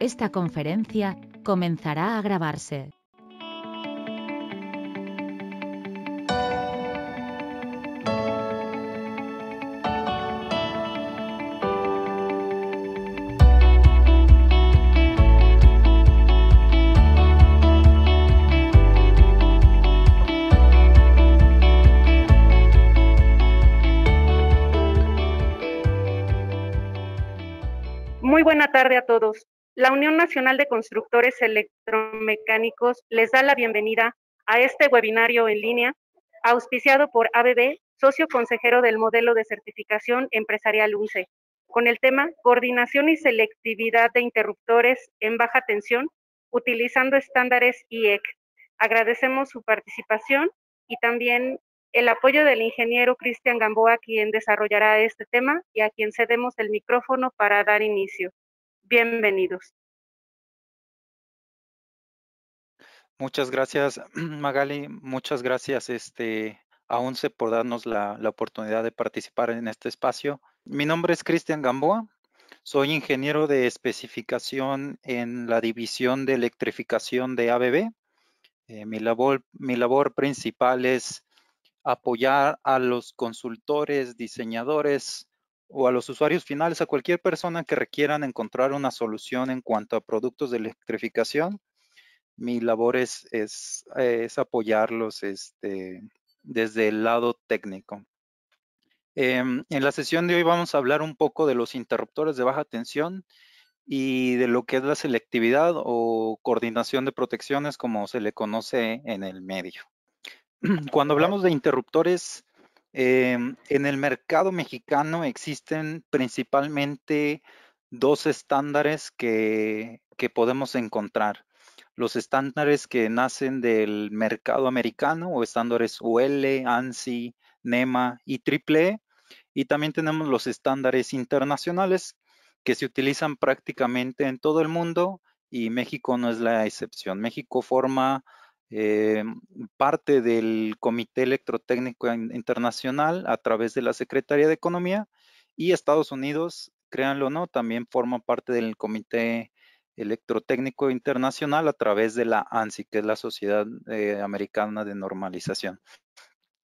Esta conferencia comenzará a grabarse. Muy buena tarde a todos. La Unión Nacional de Constructores Electromecánicos les da la bienvenida a este webinario en línea, auspiciado por ABB, socio consejero del modelo de certificación empresarial UNCE, con el tema Coordinación y selectividad de interruptores en baja tensión, utilizando estándares IEC. Agradecemos su participación y también el apoyo del ingeniero Cristian Gamboa, quien desarrollará este tema y a quien cedemos el micrófono para dar inicio. Bienvenidos. Muchas gracias, Magali. Muchas gracias a UNCE por darnos la oportunidad de participar en este espacio. Mi nombre es Cristian Gamboa. Soy ingeniero de especificación en la división de electrificación de ABB. Mi labor principal es apoyar a los consultores, diseñadores o a los usuarios finales, a cualquier persona que requieran encontrar una solución en cuanto a productos de electrificación. Mi labor es apoyarlos desde el lado técnico. En la sesión de hoy vamos a hablar un poco de los interruptores de baja tensión y de lo que es la selectividad o coordinación de protecciones, como se le conoce en el medio. Cuando hablamos de interruptores, en el mercado mexicano existen principalmente dos estándares que podemos encontrar. Los estándares que nacen del mercado americano o estándares UL, ANSI, NEMA y AAA. Y también tenemos los estándares internacionales que se utilizan prácticamente en todo el mundo y México no es la excepción. México forma parte del Comité Electrotécnico Internacional a través de la Secretaría de Economía y Estados Unidos, créanlo o no, también forma parte del Comité Electrotécnico Internacional a través de la ANSI, que es la Sociedad Americana de Normalización.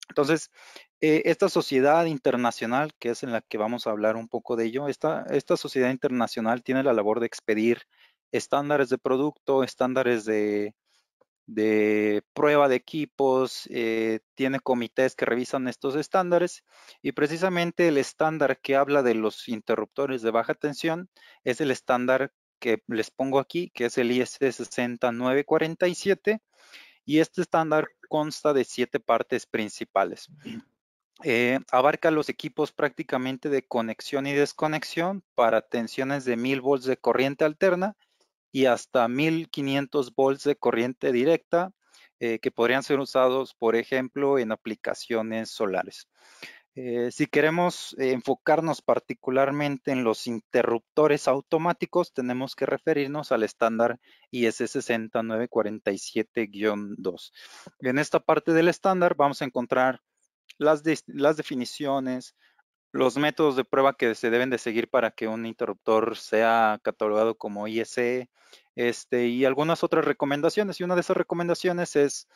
Entonces, esta sociedad internacional, que es en la que vamos a hablar un poco de ello, esta sociedad internacional tiene la labor de expedir estándares de producto, estándares de prueba de equipos, tiene comités que revisan estos estándares y precisamente el estándar que habla de los interruptores de baja tensión es el estándar que les pongo aquí, que es el IS 60947 y este estándar consta de 7 partes principales. Abarca los equipos prácticamente de conexión y desconexión para tensiones de 1000 volts de corriente alterna y hasta 1500 volts de corriente directa que podrían ser usados, por ejemplo, en aplicaciones solares. Si queremos enfocarnos particularmente en los interruptores automáticos, tenemos que referirnos al estándar IS 6947-2. En esta parte del estándar vamos a encontrar las definiciones, los métodos de prueba que se deben de seguir para que un interruptor sea catalogado como ISE, y algunas otras recomendaciones. Y una de esas recomendaciones es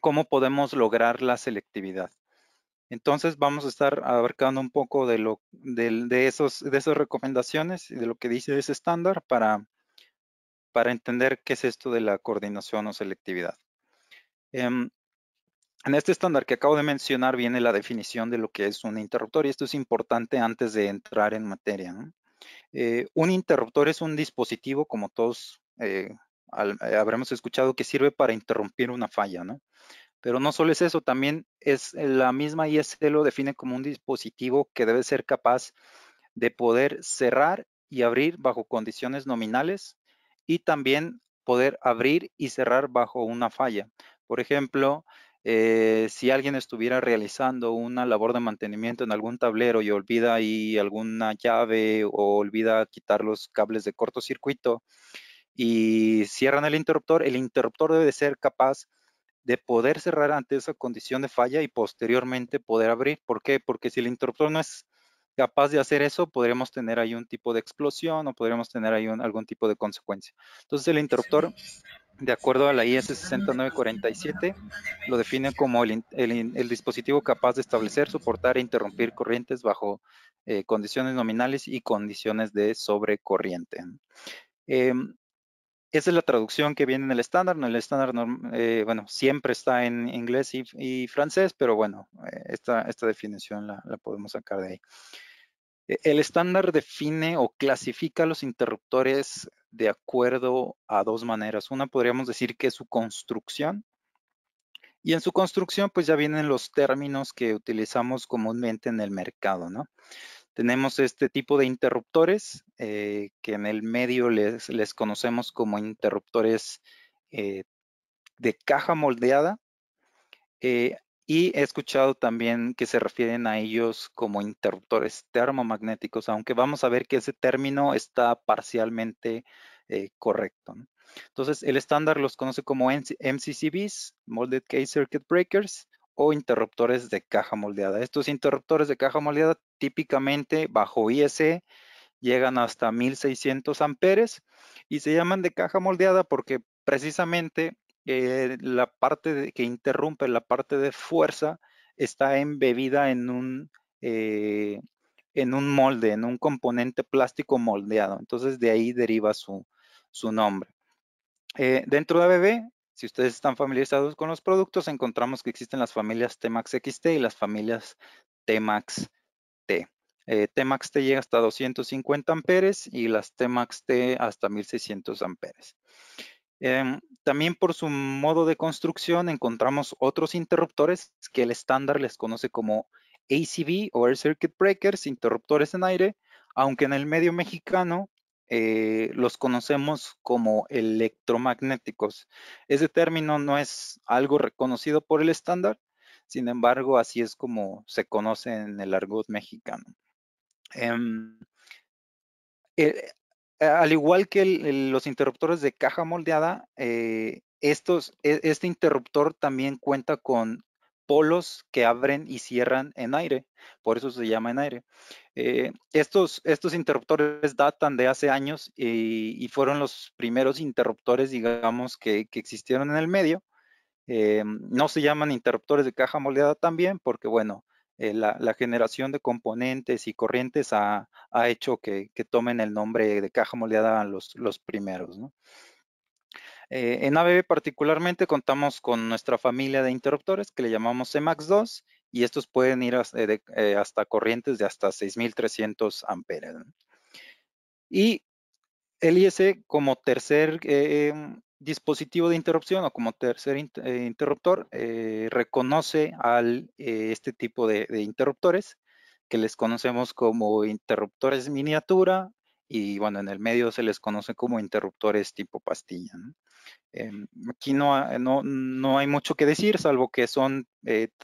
cómo podemos lograr la selectividad. Entonces vamos a estar abarcando un poco de esas recomendaciones y de lo que dice ese estándar para entender qué es esto de la coordinación o selectividad. En este estándar que acabo de mencionar viene la definición de lo que es un interruptor y esto es importante antes de entrar en materia, ¿no? Un interruptor es un dispositivo, como todos habremos escuchado, que sirve para interrumpir una falla, ¿no? Pero no solo es eso, también es la misma IEC lo define como un dispositivo que debe ser capaz de poder cerrar y abrir bajo condiciones nominales y también poder abrir y cerrar bajo una falla. Por ejemplo, si alguien estuviera realizando una labor de mantenimiento en algún tablero y olvida ahí alguna llave o olvida quitar los cables de cortocircuito y cierran el interruptor debe de ser capaz de poder cerrar ante esa condición de falla y posteriormente poder abrir. ¿Por qué? Porque si el interruptor no es capaz de hacer eso, podríamos tener ahí un tipo de explosión o podríamos tener ahí algún tipo de consecuencia. Entonces el interruptor, de acuerdo a la IS 6947, lo define como el dispositivo capaz de establecer, soportar e interrumpir corrientes bajo condiciones nominales y condiciones de sobrecorriente. Esa es la traducción que viene en el estándar. En el estándar, bueno, siempre está en inglés y francés, pero bueno, esta definición la podemos sacar de ahí. El estándar define o clasifica los interruptores de acuerdo a dos maneras. Una podríamos decir que es su construcción, y en su construcción pues ya vienen los términos que utilizamos comúnmente en el mercado, ¿no? Tenemos este tipo de interruptores que en el medio les conocemos como interruptores de caja moldeada, y he escuchado también que se refieren a ellos como interruptores termomagnéticos, aunque vamos a ver que ese término está parcialmente correcto, ¿no? Entonces, el estándar los conoce como MCCBs, Molded Case Circuit Breakers, o interruptores de caja moldeada. Estos interruptores de caja moldeada típicamente bajo IEC llegan hasta 1600 amperes y se llaman de caja moldeada porque precisamente la parte que interrumpe, la parte de fuerza, está embebida en un molde, en un componente plástico moldeado. Entonces de ahí deriva su nombre. Dentro de ABB, si ustedes están familiarizados con los productos, encontramos que existen las familias Temax XT y las familias Temax T. Temax T llega hasta 250 amperes y las Temax T hasta 1600 amperes. También por su modo de construcción encontramos otros interruptores que el estándar les conoce como ACB o Air Circuit Breakers, interruptores en aire, aunque en el medio mexicano los conocemos como electromagnéticos. Ese término no es algo reconocido por el estándar, sin embargo, así es como se conoce en el argot mexicano. Al igual que los interruptores de caja moldeada, este interruptor también cuenta con polos que abren y cierran en aire, por eso se llama en aire. Estos interruptores datan de hace años y fueron los primeros interruptores, digamos, que existieron en el medio. No se llaman interruptores de caja moldeada también porque, bueno, la generación de componentes y corrientes ha hecho que tomen el nombre de caja moldeada los primeros, ¿no? En ABB particularmente contamos con nuestra familia de interruptores que le llamamos EMAX2 y estos pueden ir hasta corrientes de hasta 6300 amperes, ¿no? Y el IS como tercer dispositivo de interrupción o como tercer interruptor reconoce este tipo de interruptores que les conocemos como interruptores miniatura y bueno, en el medio se les conoce como interruptores tipo pastilla, ¿no? Aquí no hay mucho que decir, salvo que son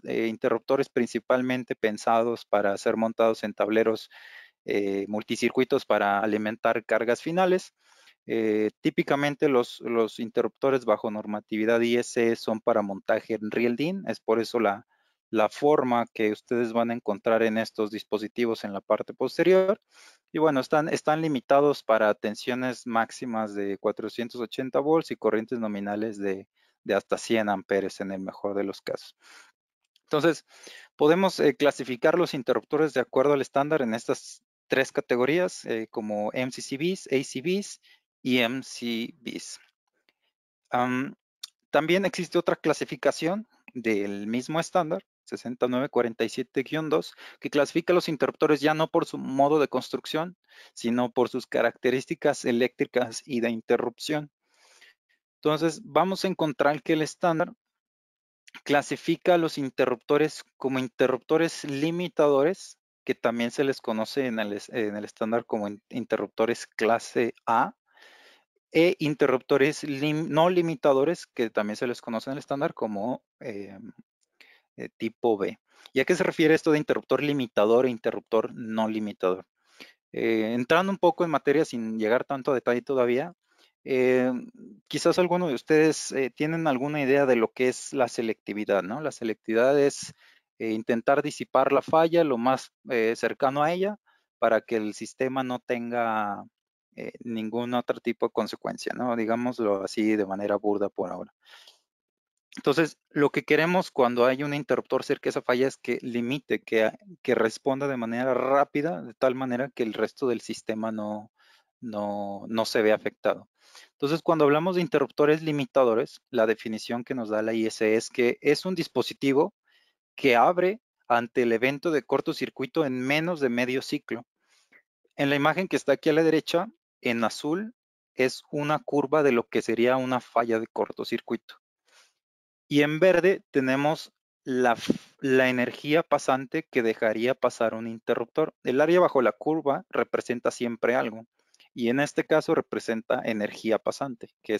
interruptores principalmente pensados para ser montados en tableros multicircuitos para alimentar cargas finales. Típicamente los interruptores bajo normatividad IEC son para montaje en real DIN, es por eso la forma que ustedes van a encontrar en estos dispositivos en la parte posterior. Y bueno, están limitados para tensiones máximas de 480 volts y corrientes nominales de hasta 100 amperes en el mejor de los casos. Entonces, podemos clasificar los interruptores de acuerdo al estándar en estas tres categorías como MCCBs, ACBs y MCBs. También existe otra clasificación del mismo estándar, 6947-2, que clasifica los interruptores ya no por su modo de construcción, sino por sus características eléctricas y de interrupción. Entonces, vamos a encontrar que el estándar clasifica a los interruptores como interruptores limitadores, que también se les conoce en el estándar como interruptores clase A, e interruptores no limitadores, que también se les conoce en el estándar como tipo B. ¿Y a qué se refiere esto de interruptor limitador e interruptor no limitador? Entrando un poco en materia sin llegar tanto a detalle todavía, quizás alguno de ustedes tienen alguna idea de lo que es la selectividad, ¿no? La selectividad es intentar disipar la falla lo más cercano a ella para que el sistema no tenga ningún otro tipo de consecuencia, ¿no? Digámoslo así de manera burda por ahora. Entonces, lo que queremos cuando hay un interruptor cerca de esa falla es que limite, que responda de manera rápida, de tal manera que el resto del sistema no se ve afectado. Entonces, cuando hablamos de interruptores limitadores, la definición que nos da la ISE es que es un dispositivo que abre ante el evento de cortocircuito en menos de medio ciclo. En la imagen que está aquí a la derecha, en azul, es una curva de lo que sería una falla de cortocircuito. Y en verde tenemos la energía pasante que dejaría pasar un interruptor. El área bajo la curva representa siempre algo. Y en este caso representa energía pasante, que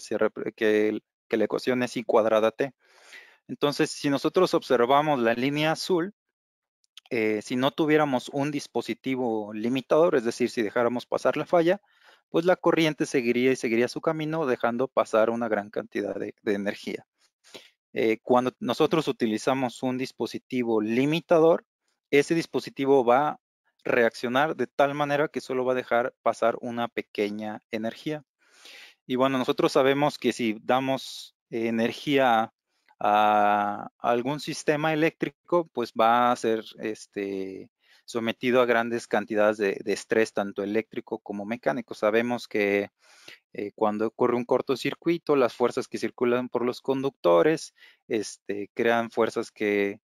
la ecuación es I cuadrada T. Entonces, si nosotros observamos la línea azul, si no tuviéramos un dispositivo limitador, es decir, si dejáramos pasar la falla, pues la corriente seguiría y seguiría su camino, dejando pasar una gran cantidad de energía. Cuando nosotros utilizamos un dispositivo limitador, ese dispositivo va a reaccionar de tal manera que solo va a dejar pasar una pequeña energía. Y bueno, nosotros sabemos que si damos energía a algún sistema eléctrico, pues va a ser sometido a grandes cantidades de estrés, tanto eléctrico como mecánico. Sabemos que cuando ocurre un cortocircuito, las fuerzas que circulan por los conductores crean fuerzas que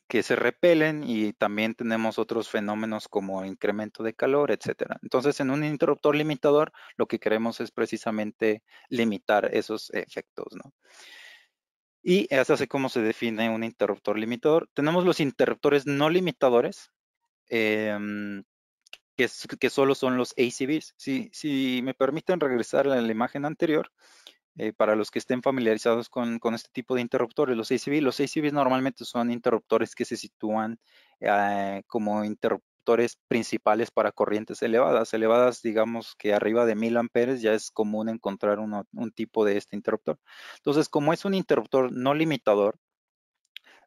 se repelen, y también tenemos otros fenómenos como incremento de calor, etcétera. Entonces, en un interruptor limitador, lo que queremos es precisamente limitar esos efectos, ¿no? Y es así como se define un interruptor limitador. Tenemos los interruptores no limitadores, que solo son los ACBs. Si me permiten regresar a la imagen anterior, para los que estén familiarizados con este tipo de interruptores, los ACBs normalmente son interruptores que se sitúan como interruptores principales para corrientes elevadas, digamos que arriba de 1000 amperes ya es común encontrar un tipo de este interruptor. Entonces, como es un interruptor no limitador,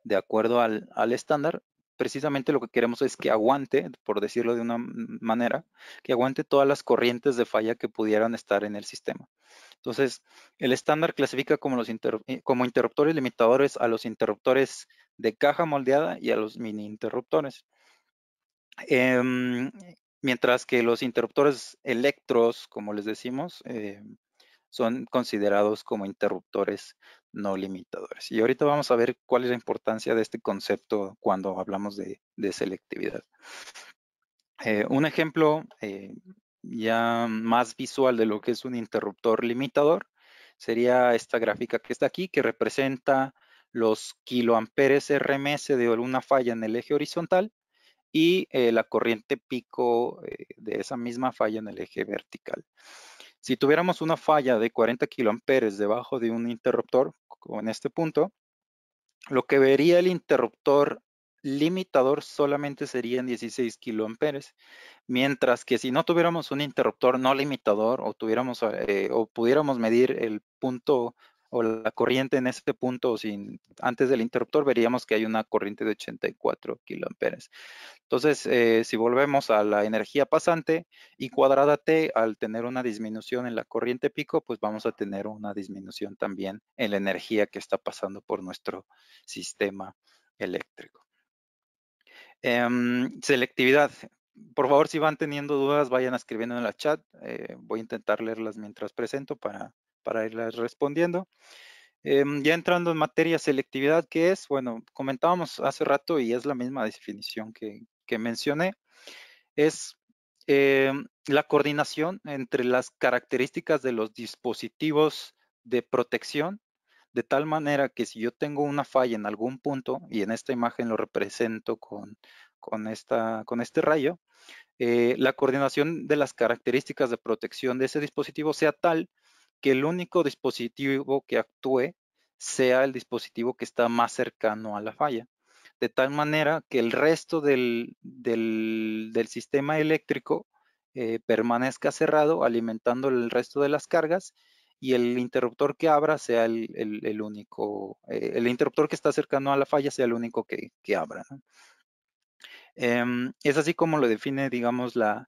de acuerdo al estándar, precisamente lo que queremos es que aguante, por decirlo de una manera, que aguante todas las corrientes de falla que pudieran estar en el sistema. Entonces, el estándar clasifica como interruptores limitadores a los interruptores de caja moldeada y a los mini interruptores. Mientras que los interruptores electros, como les decimos, son considerados como interruptores no limitadores. Y ahorita vamos a ver cuál es la importancia de este concepto cuando hablamos de selectividad. Un ejemplo ya más visual de lo que es un interruptor limitador sería esta gráfica que está aquí, que representa los kiloamperes RMS de una falla en el eje horizontal y la corriente pico de esa misma falla en el eje vertical. Si tuviéramos una falla de 40 kiloamperes debajo de un interruptor, como en este punto, lo que vería el interruptor limitador solamente serían 16 kiloamperes, mientras que si no tuviéramos un interruptor no limitador o pudiéramos medir el punto o la corriente en este punto antes del interruptor, veríamos que hay una corriente de 84 kiloamperes. Entonces, si volvemos a la energía pasante, I cuadrada T, al tener una disminución en la corriente pico, pues vamos a tener una disminución también en la energía que está pasando por nuestro sistema eléctrico. Selectividad. Por favor, si van teniendo dudas, vayan escribiendo en la chat. Voy a intentar leerlas mientras presento para irlas respondiendo. Ya entrando en materia, selectividad, ¿qué es? Bueno, comentábamos hace rato y es la misma definición que mencioné. Es la coordinación entre las características de los dispositivos de protección, de tal manera que si yo tengo una falla en algún punto, y en esta imagen lo represento con este rayo, la coordinación de las características de protección de ese dispositivo sea tal que el único dispositivo que actúe sea el dispositivo que está más cercano a la falla, de tal manera que el resto del sistema eléctrico permanezca cerrado, alimentando el resto de las cargas, y el interruptor que abra sea el único, el interruptor que está cercano a la falla sea el único que abra, ¿no? Es así como lo define, digamos, la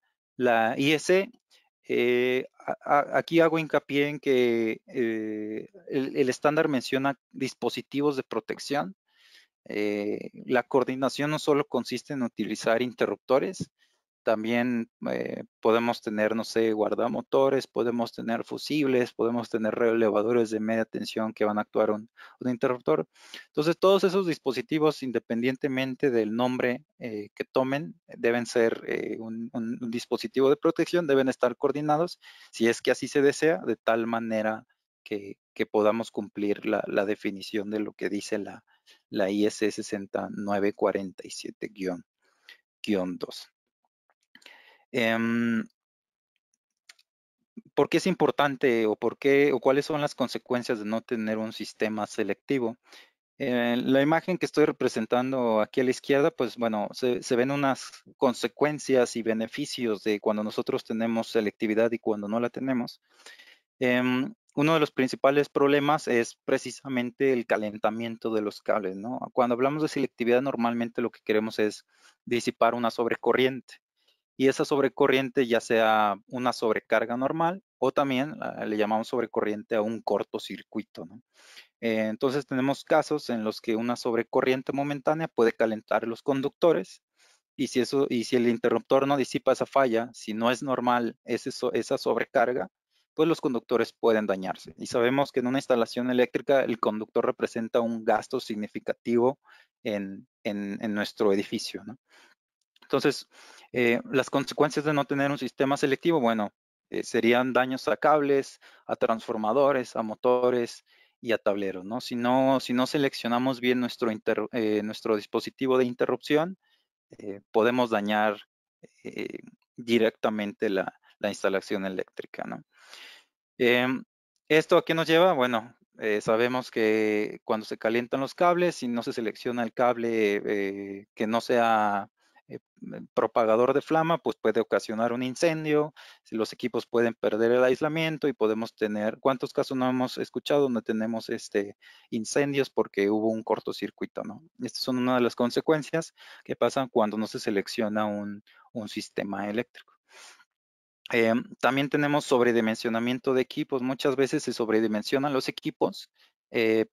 IEC. Aquí hago hincapié en que el estándar menciona dispositivos de protección. La coordinación no solo consiste en utilizar interruptores, también podemos tener, no sé, guardamotores, podemos tener fusibles, podemos tener relevadores de media tensión que van a actuar un interruptor. Entonces, todos esos dispositivos, independientemente del nombre que tomen, deben ser un dispositivo de protección, deben estar coordinados, si es que así se desea, de tal manera que podamos cumplir la definición de lo que dice la IS 6947-2. ¿Por qué es importante o cuáles son las consecuencias de no tener un sistema selectivo? La imagen que estoy representando aquí a la izquierda, pues bueno, se ven unas consecuencias y beneficios de cuando nosotros tenemos selectividad y cuando no la tenemos. Uno de los principales problemas es precisamente el calentamiento de los cables, ¿no? Cuando hablamos de selectividad, normalmente lo que queremos es disipar una sobrecorriente. Y esa sobrecorriente ya sea una sobrecarga normal o también le llamamos sobrecorriente a un cortocircuito, ¿no? Entonces tenemos casos en los que una sobrecorriente momentánea puede calentar los conductores y si el interruptor no disipa esa falla, si no es normal esa sobrecarga, pues los conductores pueden dañarse. Y sabemos que en una instalación eléctrica el conductor representa un gasto significativo en nuestro edificio, ¿no? Entonces, las consecuencias de no tener un sistema selectivo, bueno, serían daños a cables, a transformadores, a motores y a tableros, ¿no? Si no seleccionamos bien nuestro dispositivo de interrupción, podemos dañar eh, directamente la instalación eléctrica, ¿no? ¿Esto a qué nos lleva? Bueno, sabemos que cuando se calientan los cables, si no se selecciona el cable que no sea propagador de flama, pues puede ocasionar un incendio. Si los equipos pueden perder el aislamiento y podemos tener, ¿cuántos casos no hemos escuchado donde tenemos incendios porque hubo un cortocircuito, ¿no? Estas son una de las consecuencias que pasan cuando no se selecciona un sistema eléctrico. También tenemos sobredimensionamiento de equipos. Muchas veces se sobredimensionan los equipos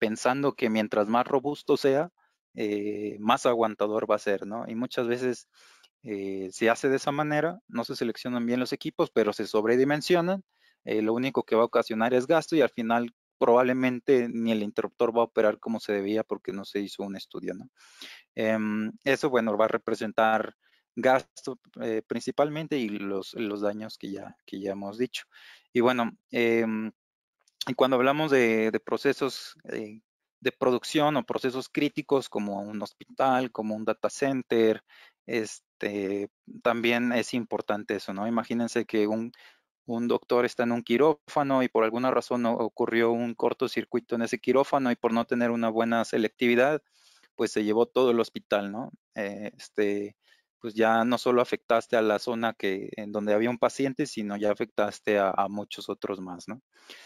pensando que mientras más robusto sea, más aguantador va a ser, ¿no? Y muchas veces se hace de esa manera, no se seleccionan bien los equipos, pero se sobredimensionan. Lo único que va a ocasionar es gasto y al final probablemente ni el interruptor va a operar como se debía porque no se hizo un estudio, ¿no? Eso, bueno, va a representar gasto principalmente y los daños que ya hemos dicho. Y bueno, y cuando hablamos de procesos de producción o procesos críticos como un hospital, como un data center, también es importante eso, ¿no? Imagínense que un doctor está en un quirófano y por alguna razón ocurrió un cortocircuito en ese quirófano y por no tener una buena selectividad, pues se llevó todo el hospital, ¿no? Pues ya no solo afectaste a la zona en donde había un paciente, sino ya afectaste a muchos otros más, ¿no?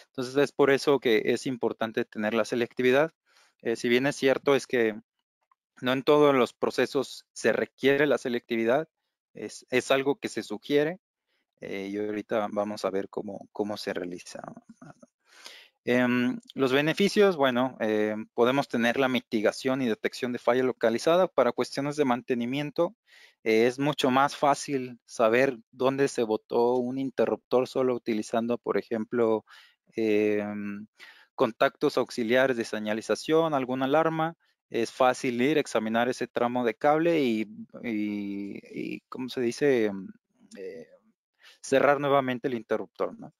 Entonces es por eso que es importante tener la selectividad. Si bien es cierto, es que no en todos los procesos se requiere la selectividad, es algo que se sugiere y ahorita vamos a ver cómo se realiza. Los beneficios, bueno, podemos tener la mitigación y detección de falla localizada. Para cuestiones de mantenimiento, es mucho más fácil saber dónde se botó un interruptor solo utilizando, por ejemplo, contactos auxiliares de señalización, alguna alarma. Es fácil ir, examinar ese tramo de cable y ¿cómo se dice? Cerrar nuevamente el interruptor, ¿no?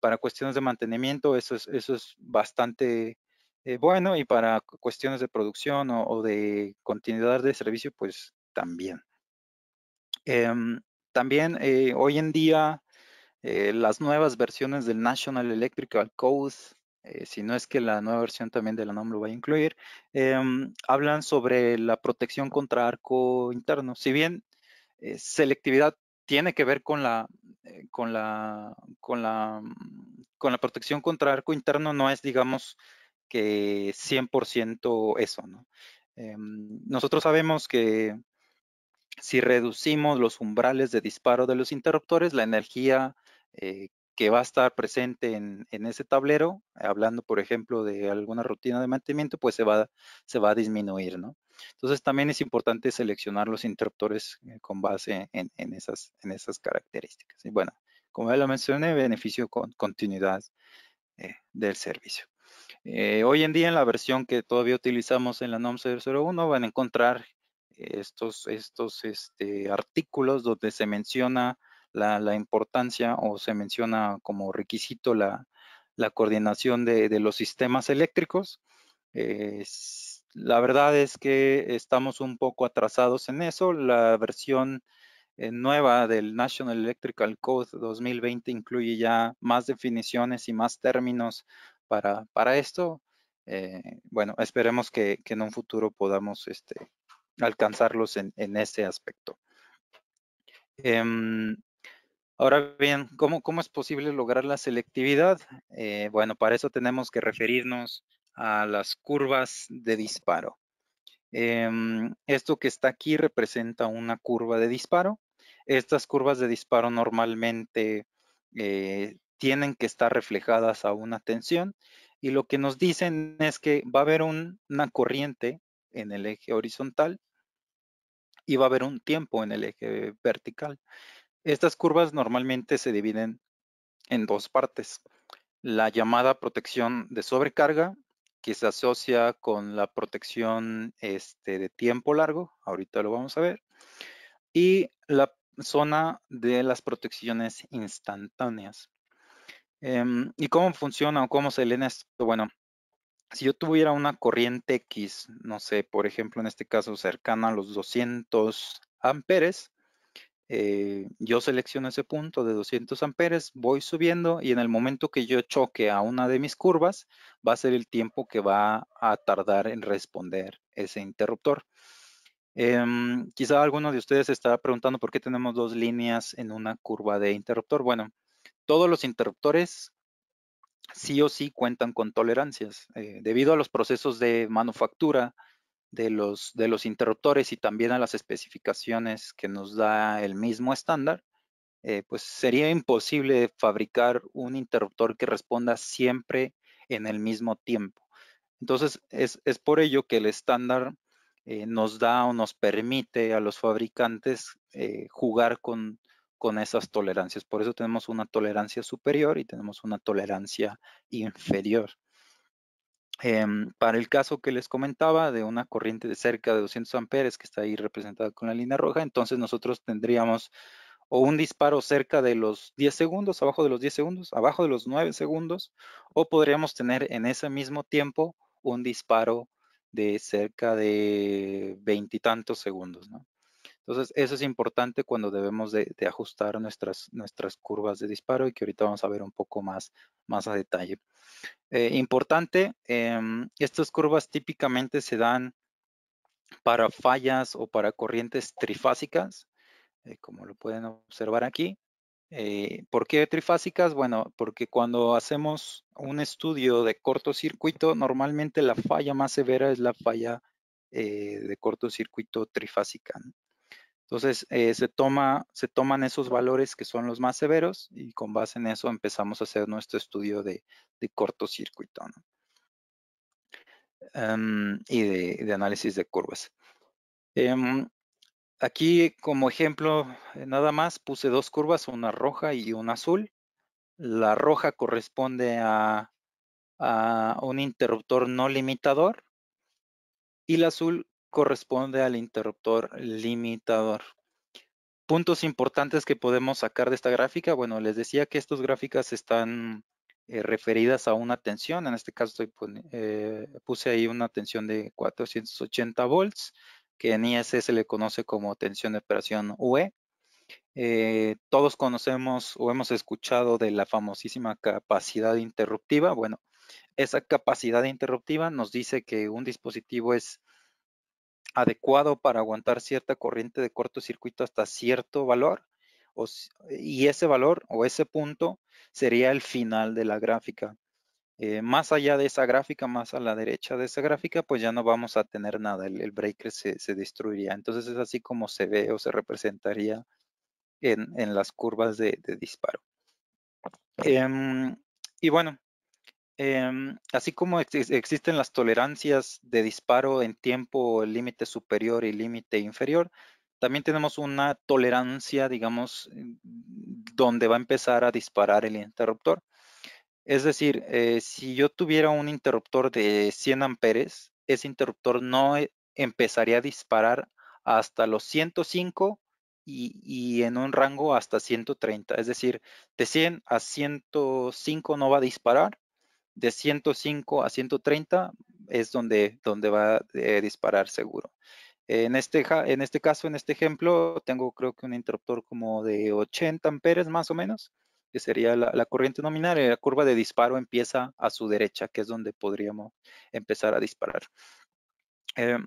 Para cuestiones de mantenimiento, eso es bastante bueno y para cuestiones de producción o de continuidad de servicio, pues también. También hoy en día las nuevas versiones del National Electrical Code, si no es que la nueva versión también de la NOM lo va a incluir, hablan sobre la protección contra arco interno. Si bien selectividad tiene que ver con la protección contra arco interno, no es, digamos, que 100% eso, ¿no? Nosotros sabemos que Si reducimos los umbrales de disparo de los interruptores, la energía que va a estar presente en ese tablero, hablando por ejemplo de alguna rutina de mantenimiento, pues se va a disminuir, ¿no? Entonces también es importante seleccionar los interruptores con base en esas características. Y bueno, como ya lo mencioné, beneficio con continuidad del servicio. Hoy en día en la versión que todavía utilizamos en la NOM 001 van a encontrar estos artículos donde se menciona la importancia o se menciona como requisito la coordinación de los sistemas eléctricos. La verdad es que estamos un poco atrasados en eso. La versión nueva del National Electrical Code 2020 incluye ya más definiciones y más términos para esto. Bueno, esperemos que en un futuro podamos alcanzarlos en ese aspecto. Ahora bien, ¿cómo es posible lograr la selectividad? Bueno, para eso tenemos que referirnos a las curvas de disparo. Esto que está aquí representa una curva de disparo. Estas curvas de disparo normalmente tienen que estar reflejadas a una tensión y lo que nos dicen es que va a haber una corriente en el eje horizontal y va a haber un tiempo en el eje vertical. Estas curvas normalmente se dividen en dos partes. La llamada protección de sobrecarga, que se asocia con la protección de tiempo largo, ahorita lo vamos a ver, y la zona de las protecciones instantáneas. ¿Y cómo funciona o cómo se lee esto? Bueno, si yo tuviera una corriente X, no sé, por ejemplo, en este caso cercana a los 200 amperes, yo selecciono ese punto de 200 amperes, voy subiendo y en el momento que yo choque a una de mis curvas, va a ser el tiempo que va a tardar en responder ese interruptor. Quizá alguno de ustedes se estará preguntando por qué tenemos dos líneas en una curva de interruptor. Bueno, todos los interruptores sí o sí cuentan con tolerancias. Debido a los procesos de manufactura de los interruptores y también a las especificaciones que nos da el mismo estándar, pues sería imposible fabricar un interruptor que responda siempre en el mismo tiempo. Entonces, es por ello que el estándar nos da o nos permite a los fabricantes jugar con esas tolerancias. Por eso tenemos una tolerancia superior y tenemos una tolerancia inferior. Para el caso que les comentaba de una corriente de cerca de 200 amperes que está ahí representada con la línea roja, entonces nosotros tendríamos o un disparo cerca de los 10 segundos, abajo de los 10 segundos, abajo de los 9 segundos, o podríamos tener en ese mismo tiempo un disparo de cerca de veintitantos segundos, ¿no? Entonces, eso es importante cuando debemos de ajustar nuestras curvas de disparo y que ahorita vamos a ver un poco más a detalle. Importante, estas curvas típicamente se dan para fallas o para corrientes trifásicas, como lo pueden observar aquí. ¿Por qué trifásicas? Bueno, porque cuando hacemos un estudio de cortocircuito, normalmente la falla más severa es la falla de cortocircuito trifásica, ¿no? Entonces, se toman esos valores que son los más severos y con base en eso empezamos a hacer nuestro estudio de cortocircuito, ¿no? Y de análisis de curvas. Aquí como ejemplo, nada más puse dos curvas, una roja y una azul. La roja corresponde a un interruptor no limitador y la azul corresponde al interruptor limitador. Puntos importantes que podemos sacar de esta gráfica. Bueno, les decía que estas gráficas están referidas a una tensión. En este caso puse ahí una tensión de 480 volts, que en IS se le conoce como tensión de operación UE. Todos conocemos o hemos escuchado de la famosísima capacidad interruptiva. Bueno, esa capacidad interruptiva nos dice que un dispositivo es adecuado para aguantar cierta corriente de cortocircuito hasta cierto valor, y ese valor o ese punto sería el final de la gráfica. Más allá de esa gráfica, más a la derecha de esa gráfica, pues ya no vamos a tener nada, el breaker se destruiría. Entonces es así como se ve o se representaría en las curvas de disparo. Y bueno, así como existen las tolerancias de disparo en tiempo límite superior y límite inferior, también tenemos una tolerancia, digamos, donde va a empezar a disparar el interruptor. Es decir, si yo tuviera un interruptor de 100 amperes, ese interruptor no empezaría a disparar hasta los 105 y en un rango hasta 130. Es decir, de 100 a 105 no va a disparar, de 105 a 130 es donde va a disparar seguro. En este caso, en este ejemplo, tengo creo que un interruptor como de 80 amperes más o menos, que sería la corriente nominal, y la curva de disparo empieza a su derecha, que es donde podríamos empezar a disparar.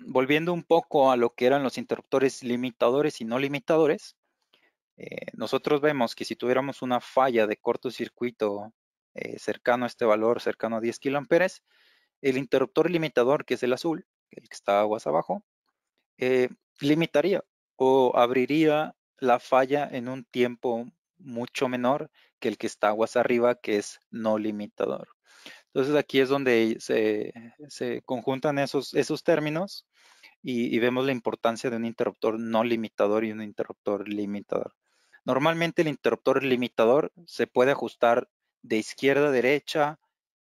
Volviendo un poco a lo que eran los interruptores limitadores y no limitadores, nosotros vemos que si tuviéramos una falla de cortocircuito cercano a este valor, cercano a 10 kiloamperes, el interruptor limitador, que es el azul, el que está aguas abajo, limitaría o abriría la falla en un tiempo mucho menor que el que está aguas arriba, que es no limitador. Entonces aquí es donde se conjuntan esos términos y vemos la importancia de un interruptor no limitador y un interruptor limitador. Normalmente el interruptor limitador se puede ajustar de izquierda a derecha,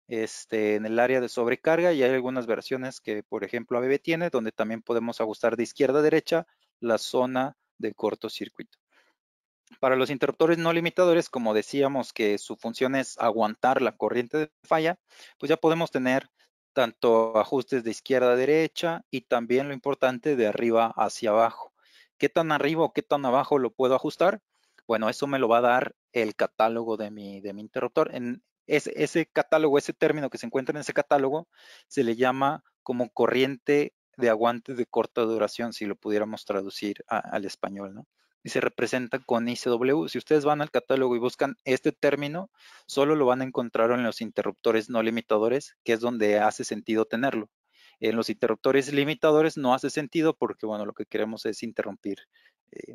en el área de sobrecarga, y hay algunas versiones que, por ejemplo, ABB tiene, donde también podemos ajustar de izquierda a derecha la zona de cortocircuito. Para los interruptores no limitadores, como decíamos que su función es aguantar la corriente de falla, pues ya podemos tener tanto ajustes de izquierda a derecha y también lo importante de arriba hacia abajo. ¿Qué tan arriba o qué tan abajo lo puedo ajustar? Bueno, eso me lo va a dar el catálogo de mi interruptor. En ese catálogo, ese término que se encuentra en ese catálogo, se le llama como corriente de aguante de corta duración, si lo pudiéramos traducir al español, ¿no? Y se representa con ICW. Si ustedes van al catálogo y buscan este término, solo lo van a encontrar en los interruptores no limitadores, que es donde hace sentido tenerlo. En los interruptores limitadores no hace sentido porque, bueno, lo que queremos es interrumpir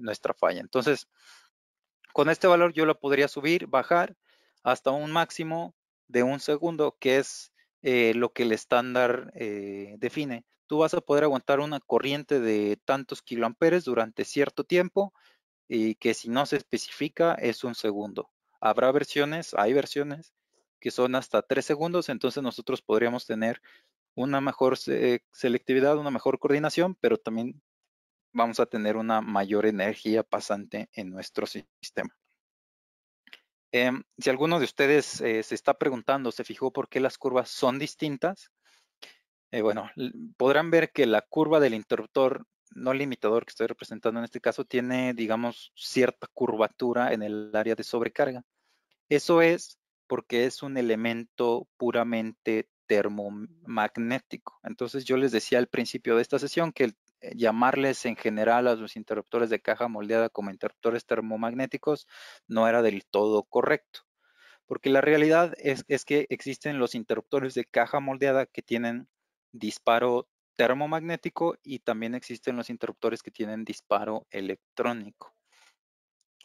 nuestra falla. Entonces, con este valor yo lo podría subir, bajar hasta un máximo de 1 segundo, que es lo que el estándar define. Tú vas a poder aguantar una corriente de tantos kiloamperes durante cierto tiempo y que si no se especifica es 1 segundo. Hay versiones que son hasta 3 segundos, entonces nosotros podríamos tener una mejor selectividad, una mejor coordinación, pero también vamos a tener una mayor energía pasante en nuestro sistema. Si alguno de ustedes se está preguntando, se fijó por qué las curvas son distintas, bueno, podrán ver que la curva del interruptor no limitador que estoy representando en este caso tiene, digamos, cierta curvatura en el área de sobrecarga. Eso es porque es un elemento puramente termomagnético. Entonces yo les decía al principio de esta sesión que llamarles en general a los interruptores de caja moldeada como interruptores termomagnéticos no era del todo correcto, porque la realidad es que existen los interruptores de caja moldeada que tienen disparo termomagnético y también existen los interruptores que tienen disparo electrónico.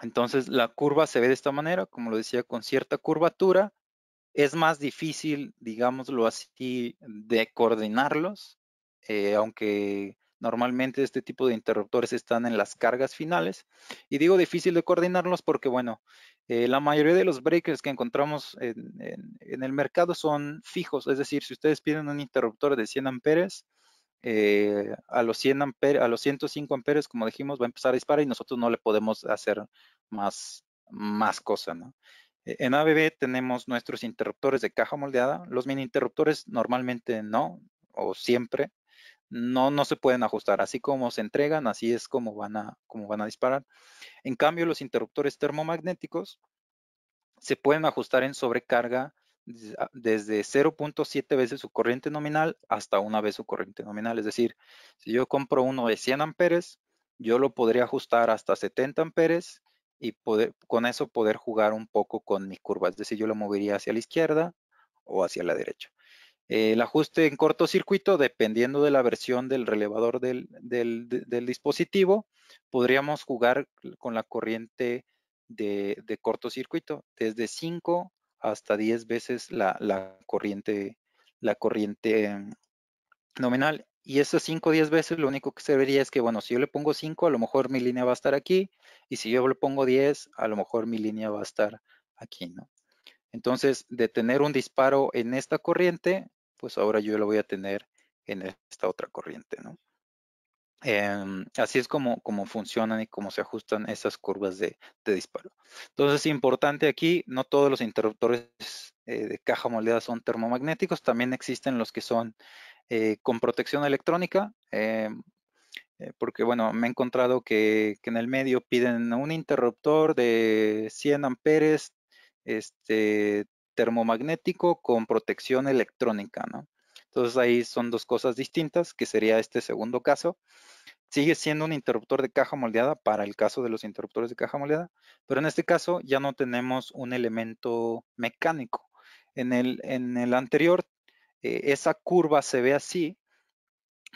Entonces la curva se ve de esta manera, como lo decía, con cierta curvatura. Es más difícil, digámoslo así, de coordinarlos, aunque normalmente este tipo de interruptores están en las cargas finales. Y digo difícil de coordinarlos porque, bueno, la mayoría de los breakers que encontramos en el mercado son fijos. Es decir, si ustedes piden un interruptor de 100 amperes, a los 100 amperes, a los 105 amperes, como dijimos, va a empezar a disparar y nosotros no le podemos hacer más cosas, ¿no? En ABB tenemos nuestros interruptores de caja moldeada. Los mini interruptores normalmente no, o siempre, no se pueden ajustar. Así como se entregan, así es como van a disparar. En cambio, los interruptores termomagnéticos se pueden ajustar en sobrecarga desde 0.7 veces su corriente nominal hasta 1 vez su corriente nominal. Es decir, si yo compro uno de 100 amperes, yo lo podría ajustar hasta 70 amperes y con eso poder jugar un poco con mi curva. Es decir, yo lo movería hacia la izquierda o hacia la derecha. El ajuste en cortocircuito, dependiendo de la versión del relevador del dispositivo, podríamos jugar con la corriente de cortocircuito, desde 5 hasta 10 veces la corriente nominal. Y esas 5 o 10 veces lo único que se vería es que, bueno, si yo le pongo 5, a lo mejor mi línea va a estar aquí, y si yo le pongo 10, a lo mejor mi línea va a estar aquí, ¿no? Entonces, de tener un disparo en esta corriente, pues ahora yo lo voy a tener en esta otra corriente, ¿no? Así es como funcionan y cómo se ajustan esas curvas de disparo. Entonces, importante aquí, no todos los interruptores de caja moldeada son termomagnéticos, también existen los que son con protección electrónica, porque bueno, me he encontrado que en el medio piden un interruptor de 100 amperes termomagnético con protección electrónica, ¿no? Entonces ahí son dos cosas distintas, que sería este segundo caso. Sigue siendo un interruptor de caja moldeada para el caso de los interruptores de caja moldeada, pero en este caso ya no tenemos un elemento mecánico. En el anterior, esa curva se ve así,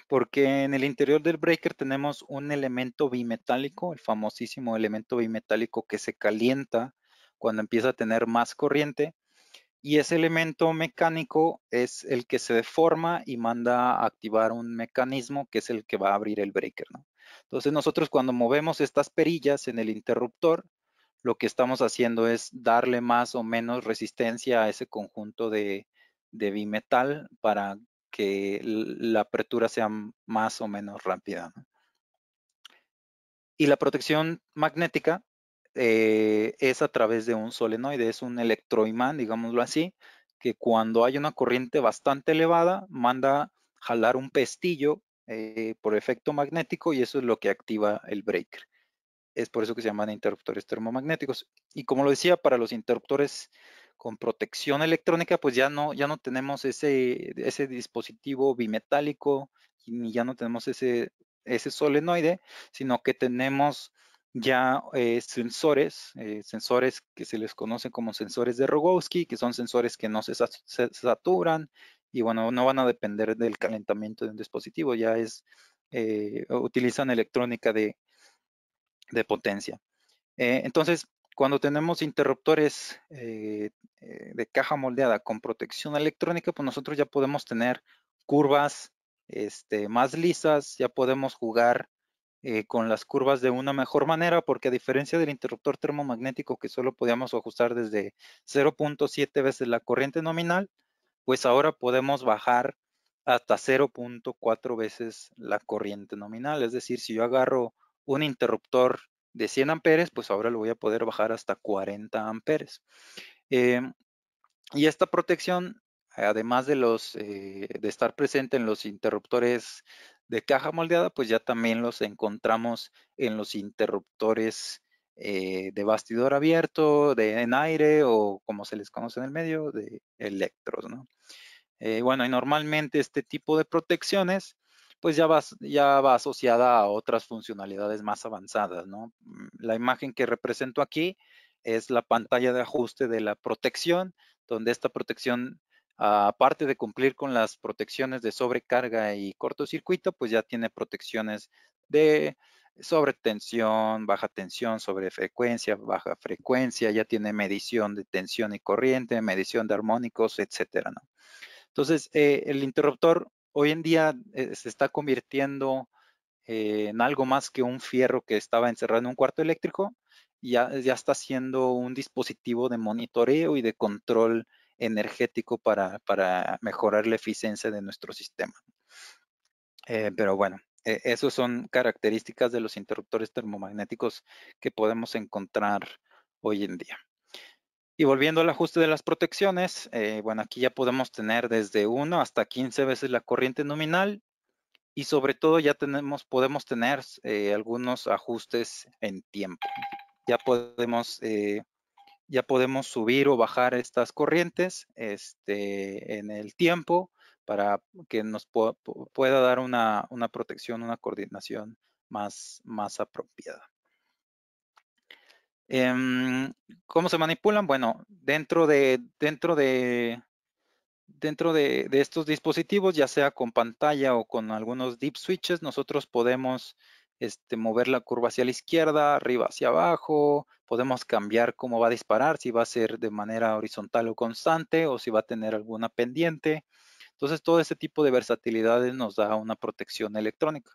porque en el interior del breaker tenemos un elemento bimetálico, el famosísimo elemento bimetálico que se calienta cuando empieza a tener más corriente, y ese elemento mecánico es el que se deforma y manda a activar un mecanismo que es el que va a abrir el breaker, ¿no? Entonces nosotros cuando movemos estas perillas en el interruptor, lo que estamos haciendo es darle más o menos resistencia a ese conjunto de bimetal para que la apertura sea más o menos rápida, ¿no? Y la protección magnética es a través de un solenoide, es un electroimán, digámoslo así, que cuando hay una corriente bastante elevada, manda jalar un pestillo por efecto magnético y eso es lo que activa el breaker. Es por eso que se llaman interruptores termomagnéticos. Y como lo decía, para los interruptores con protección electrónica, pues ya no tenemos ese dispositivo bimetálico, ni ya no tenemos ese solenoide, sino que tenemos ya sensores que se les conoce como sensores de Rogowski, que son sensores que no se saturan y bueno, no van a depender del calentamiento de un dispositivo, ya utilizan electrónica de potencia. Entonces, cuando tenemos interruptores de caja moldeada con protección electrónica, pues nosotros ya podemos tener curvas más lisas, ya podemos jugar con las curvas de una mejor manera, porque a diferencia del interruptor termomagnético que solo podíamos ajustar desde 0.7 veces la corriente nominal, pues ahora podemos bajar hasta 0.4 veces la corriente nominal. Es decir, si yo agarro un interruptor de 100 amperes, pues ahora lo voy a poder bajar hasta 40 amperes. Y esta protección, además de estar presente en los interruptores de caja moldeada, pues ya también los encontramos en los interruptores de bastidor abierto, en aire o como se les conoce en el medio, de electros, ¿no? Bueno, y normalmente este tipo de protecciones pues ya va asociada a otras funcionalidades más avanzadas, ¿no? La imagen que represento aquí es la pantalla de ajuste de la protección, donde esta protección, aparte de cumplir con las protecciones de sobrecarga y cortocircuito, pues ya tiene protecciones de sobretensión, baja tensión, sobrefrecuencia, baja frecuencia, ya tiene medición de tensión y corriente, medición de armónicos, etcétera, ¿no? Entonces, el interruptor hoy en día se está convirtiendo en algo más que un fierro que estaba encerrado en un cuarto eléctrico, ya está siendo un dispositivo de monitoreo y de control energético para mejorar la eficiencia de nuestro sistema. Pero bueno, esas son características de los interruptores termomagnéticos que podemos encontrar hoy en día. Y volviendo al ajuste de las protecciones, bueno, aquí ya podemos tener desde 1 hasta 15 veces la corriente nominal y sobre todo ya podemos tener algunos ajustes en tiempo. Ya podemos subir o bajar estas corrientes en el tiempo para que nos pueda dar una protección, una coordinación más apropiada. ¿Cómo se manipulan? Bueno, dentro de Dentro de estos dispositivos, ya sea con pantalla o con algunos dip switches, nosotros podemos mover la curva hacia la izquierda, arriba hacia abajo, podemos cambiar cómo va a disparar, si va a ser de manera horizontal o constante o si va a tener alguna pendiente. Entonces, todo ese tipo de versatilidades nos da una protección electrónica.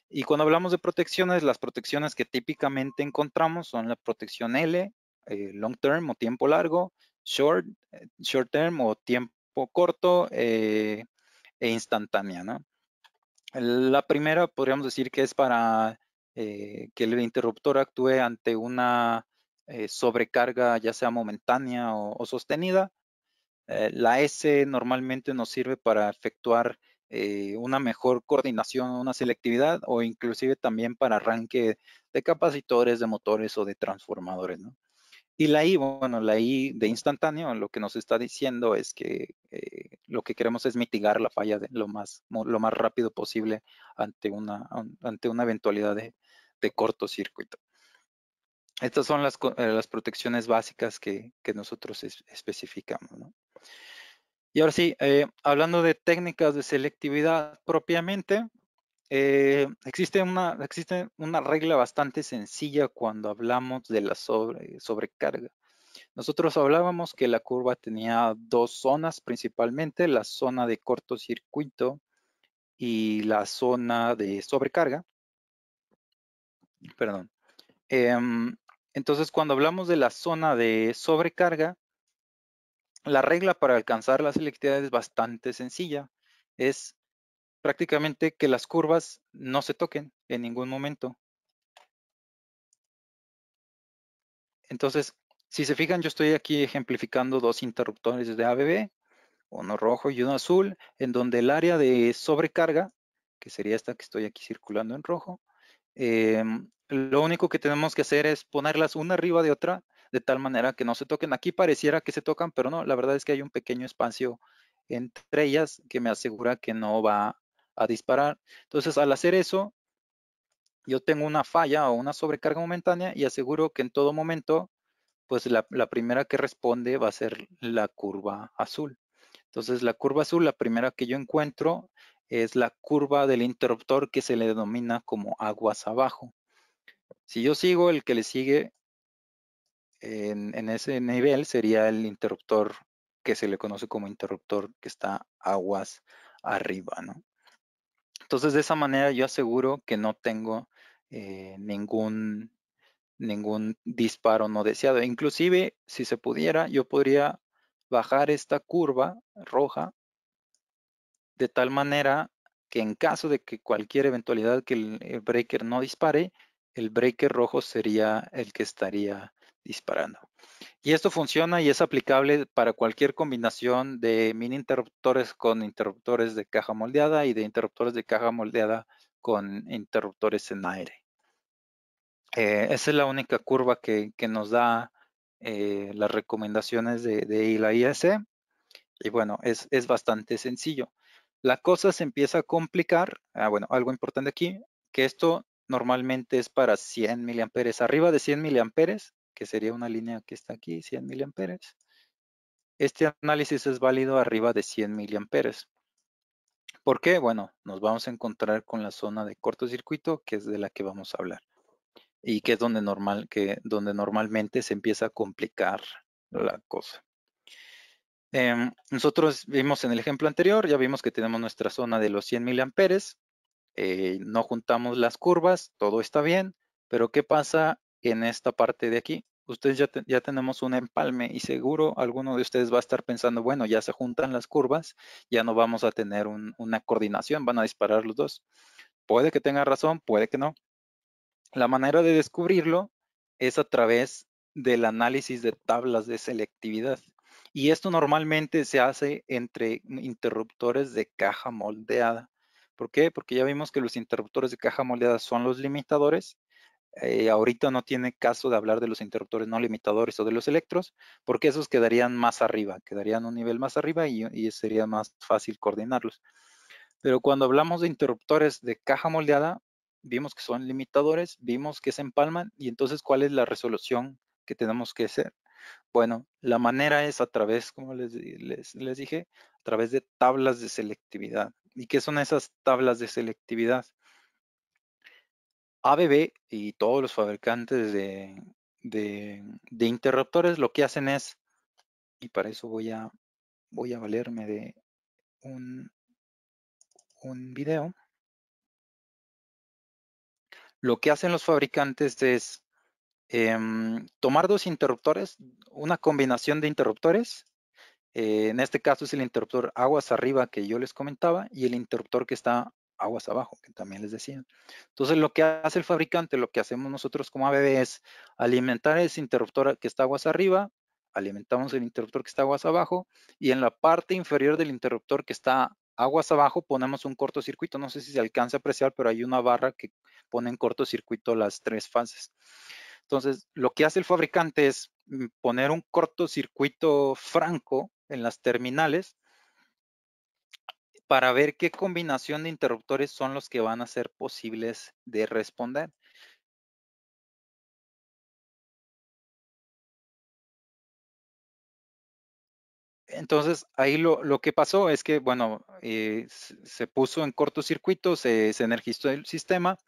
Y cuando hablamos de protecciones, las protecciones que típicamente encontramos son la protección L, long term o tiempo largo, short, short term o tiempo corto e instantánea, ¿no? La primera podríamos decir que es para que el interruptor actúe ante una sobrecarga, ya sea momentánea o sostenida. La S normalmente nos sirve para efectuar una mejor coordinación, una selectividad o inclusive también para arranque de capacitores, de motores o de transformadores, ¿no? Y la I, bueno, la I de instantáneo lo que nos está diciendo es que lo que queremos es mitigar la falla lo más rápido posible ante una eventualidad de cortocircuito. Estas son las protecciones básicas que nosotros especificamos, ¿no? Y ahora sí, hablando de técnicas de selectividad propiamente, existe una regla bastante sencilla cuando hablamos de la sobrecarga. Nosotros hablábamos que la curva tenía dos zonas principalmente, la zona de cortocircuito y la zona de sobrecarga. Perdón. Entonces, cuando hablamos de la zona de sobrecarga, la regla para alcanzar la selectividad es bastante sencilla. Es prácticamente que las curvas no se toquen en ningún momento. Entonces, si se fijan, yo estoy aquí ejemplificando dos interruptores de ABB, uno rojo y uno azul, en donde el área de sobrecarga, que sería esta que estoy aquí circulando en rojo, lo único que tenemos que hacer es ponerlas una arriba de otra, de tal manera que no se toquen. Aquí pareciera que se tocan, pero no, la verdad es que hay un pequeño espacio entre ellas que me asegura que no va a disparar. Entonces, al hacer eso, yo tengo una falla o una sobrecarga momentánea y aseguro que en todo momento, pues la primera que responde va a ser la curva azul. Entonces, la curva azul, la primera que yo encuentro es la curva del interruptor que se le denomina como aguas abajo. Si yo sigo, el que le sigue en ese nivel sería el interruptor que se le conoce como interruptor que está aguas arriba, ¿no? Entonces, de esa manera yo aseguro que no tengo ningún disparo no deseado. Inclusive, si se pudiera, yo podría bajar esta curva roja de tal manera que en caso de que cualquier eventualidad que el breaker no dispare, el breaker rojo sería el que estaría disparando. Y esto funciona y es aplicable para cualquier combinación de mini interruptores con interruptores de caja moldeada y de interruptores de caja moldeada con interruptores en aire. Esa es la única curva que nos da las recomendaciones de la IS. Y bueno, es bastante sencillo. La cosa se empieza a complicar. Bueno, algo importante aquí, que esto normalmente es para 100 miliamperes. Arriba de 100 miliamperes, que sería una línea que está aquí, 100 miliamperes. Este análisis es válido arriba de 100 miliamperes. ¿Por qué? Bueno, nos vamos a encontrar con la zona de cortocircuito, que es de la que vamos a hablar. Y que es donde normalmente se empieza a complicar la cosa. Nosotros vimos en el ejemplo anterior, ya vimos que tenemos nuestra zona de los 100 miliamperes, no juntamos las curvas, todo está bien, pero ¿qué pasa en esta parte de aquí? Ustedes ya tenemos un empalme y seguro alguno de ustedes va a estar pensando, bueno, ya se juntan las curvas, ya no vamos a tener una coordinación, van a disparar los dos. Puede que tenga razón, puede que no. La manera de descubrirlo es a través del análisis de tablas de selectividad. Y esto normalmente se hace entre interruptores de caja moldeada. ¿Por qué? Porque ya vimos que los interruptores de caja moldeada son los limitadores. Ahorita no tiene caso de hablar de los interruptores no limitadores o de los electros, porque esos quedarían más arriba, quedarían un nivel más arriba y sería más fácil coordinarlos. Pero cuando hablamos de interruptores de caja moldeada, vimos que son limitadores, vimos que se empalman y entonces ¿cuál es la resolución que tenemos que hacer? Bueno, la manera es a través, como les dije, a través de tablas de selectividad. ¿Y qué son esas tablas de selectividad? ABB y todos los fabricantes de interruptores lo que hacen es, y para eso voy a valerme de un video. Lo que hacen los fabricantes es tomar dos interruptores, una combinación de interruptores. En este caso es el interruptor aguas arriba que yo les comentaba y el interruptor que está aguas abajo, que también les decía. Entonces lo que hace el fabricante, lo que hacemos nosotros como ABB es alimentar ese interruptor que está aguas arriba, alimentamos el interruptor que está aguas abajo y en la parte inferior del interruptor que está aguas abajo ponemos un cortocircuito. No sé si se alcanza a apreciar, pero hay una barra que pone en cortocircuito las tres fases. Entonces, lo que hace el fabricante es poner un cortocircuito franco en las terminales para ver qué combinación de interruptores son los que van a ser posibles de responder. Entonces, ahí lo que pasó es que, bueno, se puso en cortocircuito, se energizó el sistema.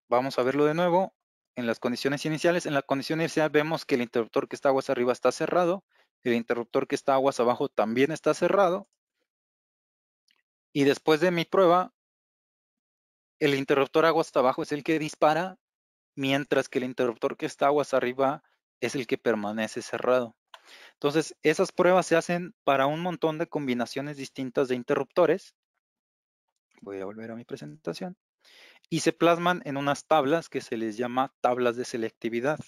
Vamos a verlo de nuevo. En las condiciones iniciales, en la condición inicial vemos que el interruptor que está aguas arriba está cerrado, el interruptor que está aguas abajo también está cerrado. Y después de mi prueba, el interruptor aguas abajo es el que dispara, mientras que el interruptor que está aguas arriba es el que permanece cerrado. Entonces, esas pruebas se hacen para un montón de combinaciones distintas de interruptores. Voy a volver a mi presentación. Y se plasman en unas tablas que se les llama tablas de selectividad,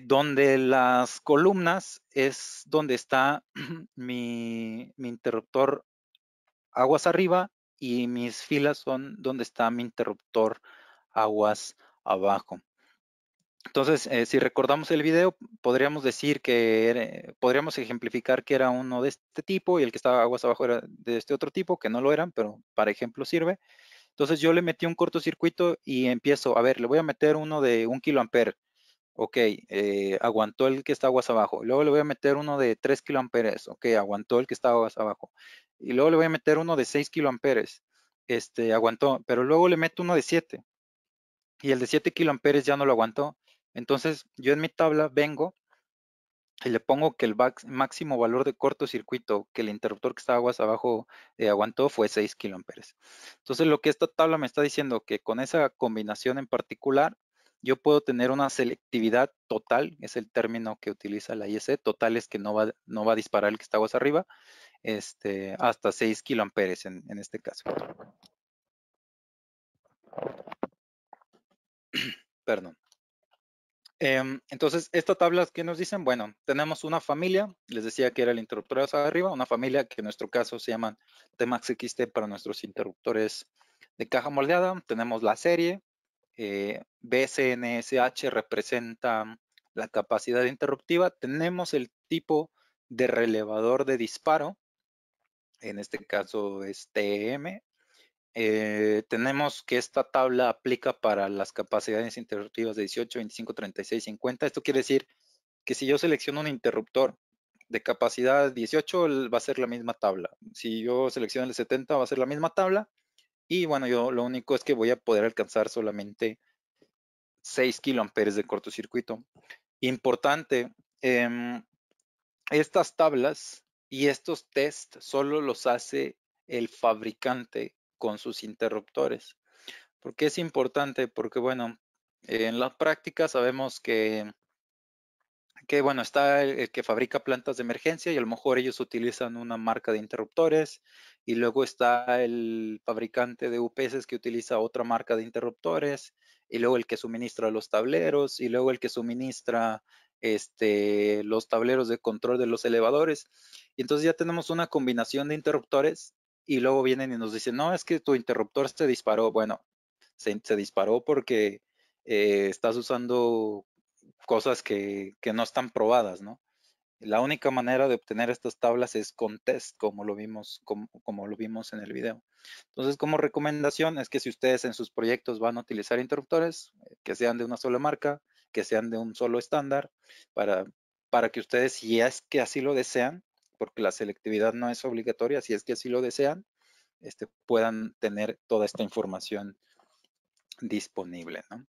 donde las columnas es donde está mi interruptor aguas arriba y mis filas son donde está mi interruptor aguas abajo. Entonces, si recordamos el video, podríamos decir que podríamos ejemplificar que era uno de este tipo y el que estaba aguas abajo era de este otro tipo, que no lo eran, pero para ejemplo sirve. Entonces yo le metí un cortocircuito y empiezo, a ver, le voy a meter uno de 1 kiloamperes. Ok, aguantó el que está aguas abajo. Luego le voy a meter uno de 3 kiloamperes. Ok, aguantó el que está aguas abajo. Y luego le voy a meter uno de 6 kiloamperes. Aguantó, pero luego le meto uno de 7. Y el de 7 kiloamperes ya no lo aguantó. Entonces yo en mi tabla vengo y le pongo que el máximo valor de cortocircuito que el interruptor que está aguas abajo aguantó fue 6 kiloamperes. Entonces lo que esta tabla me está diciendo que con esa combinación en particular yo puedo tener una selectividad total, es el término que utiliza la IEC, total es que no va a disparar el que está aguas arriba, hasta 6 kiloamperes en este caso. Perdón. Entonces, esta tabla que nos dicen, bueno, tenemos una familia, les decía que era el interruptor hacia arriba, una familia que en nuestro caso se llaman Temax XT para nuestros interruptores de caja moldeada. Tenemos la serie, BCNSH representa la capacidad interruptiva. Tenemos el tipo de relevador de disparo, en este caso es TM. Tenemos que esta tabla aplica para las capacidades interruptivas de 18, 25, 36, 50. Esto quiere decir que si yo selecciono un interruptor de capacidad 18, va a ser la misma tabla. Si yo selecciono el 70, va a ser la misma tabla. Y bueno, yo lo único es que voy a poder alcanzar solamente 6 kiloamperes de cortocircuito. Importante, estas tablas y estos test solo los hace el fabricante con sus interruptores. ¿Por qué es importante? Porque, bueno, en la práctica sabemos que bueno, está el que fabrica plantas de emergencia y a lo mejor ellos utilizan una marca de interruptores y luego está el fabricante de UPS que utiliza otra marca de interruptores y luego el que suministra los tableros y luego el que suministra los tableros de control de los elevadores. Y entonces ya tenemos una combinación de interruptores y luego vienen y nos dicen, no, es que tu interruptor se disparó. Bueno, se disparó porque estás usando cosas que no están probadas, ¿no? La única manera de obtener estas tablas es con test, como lo vimos, como lo vimos en el video. Entonces, como recomendación es que si ustedes en sus proyectos van a utilizar interruptores, que sean de una sola marca, que sean de un solo estándar para que ustedes, si es que así lo desean, porque la selectividad no es obligatoria, si es que así lo desean, puedan tener toda esta información disponible, ¿no?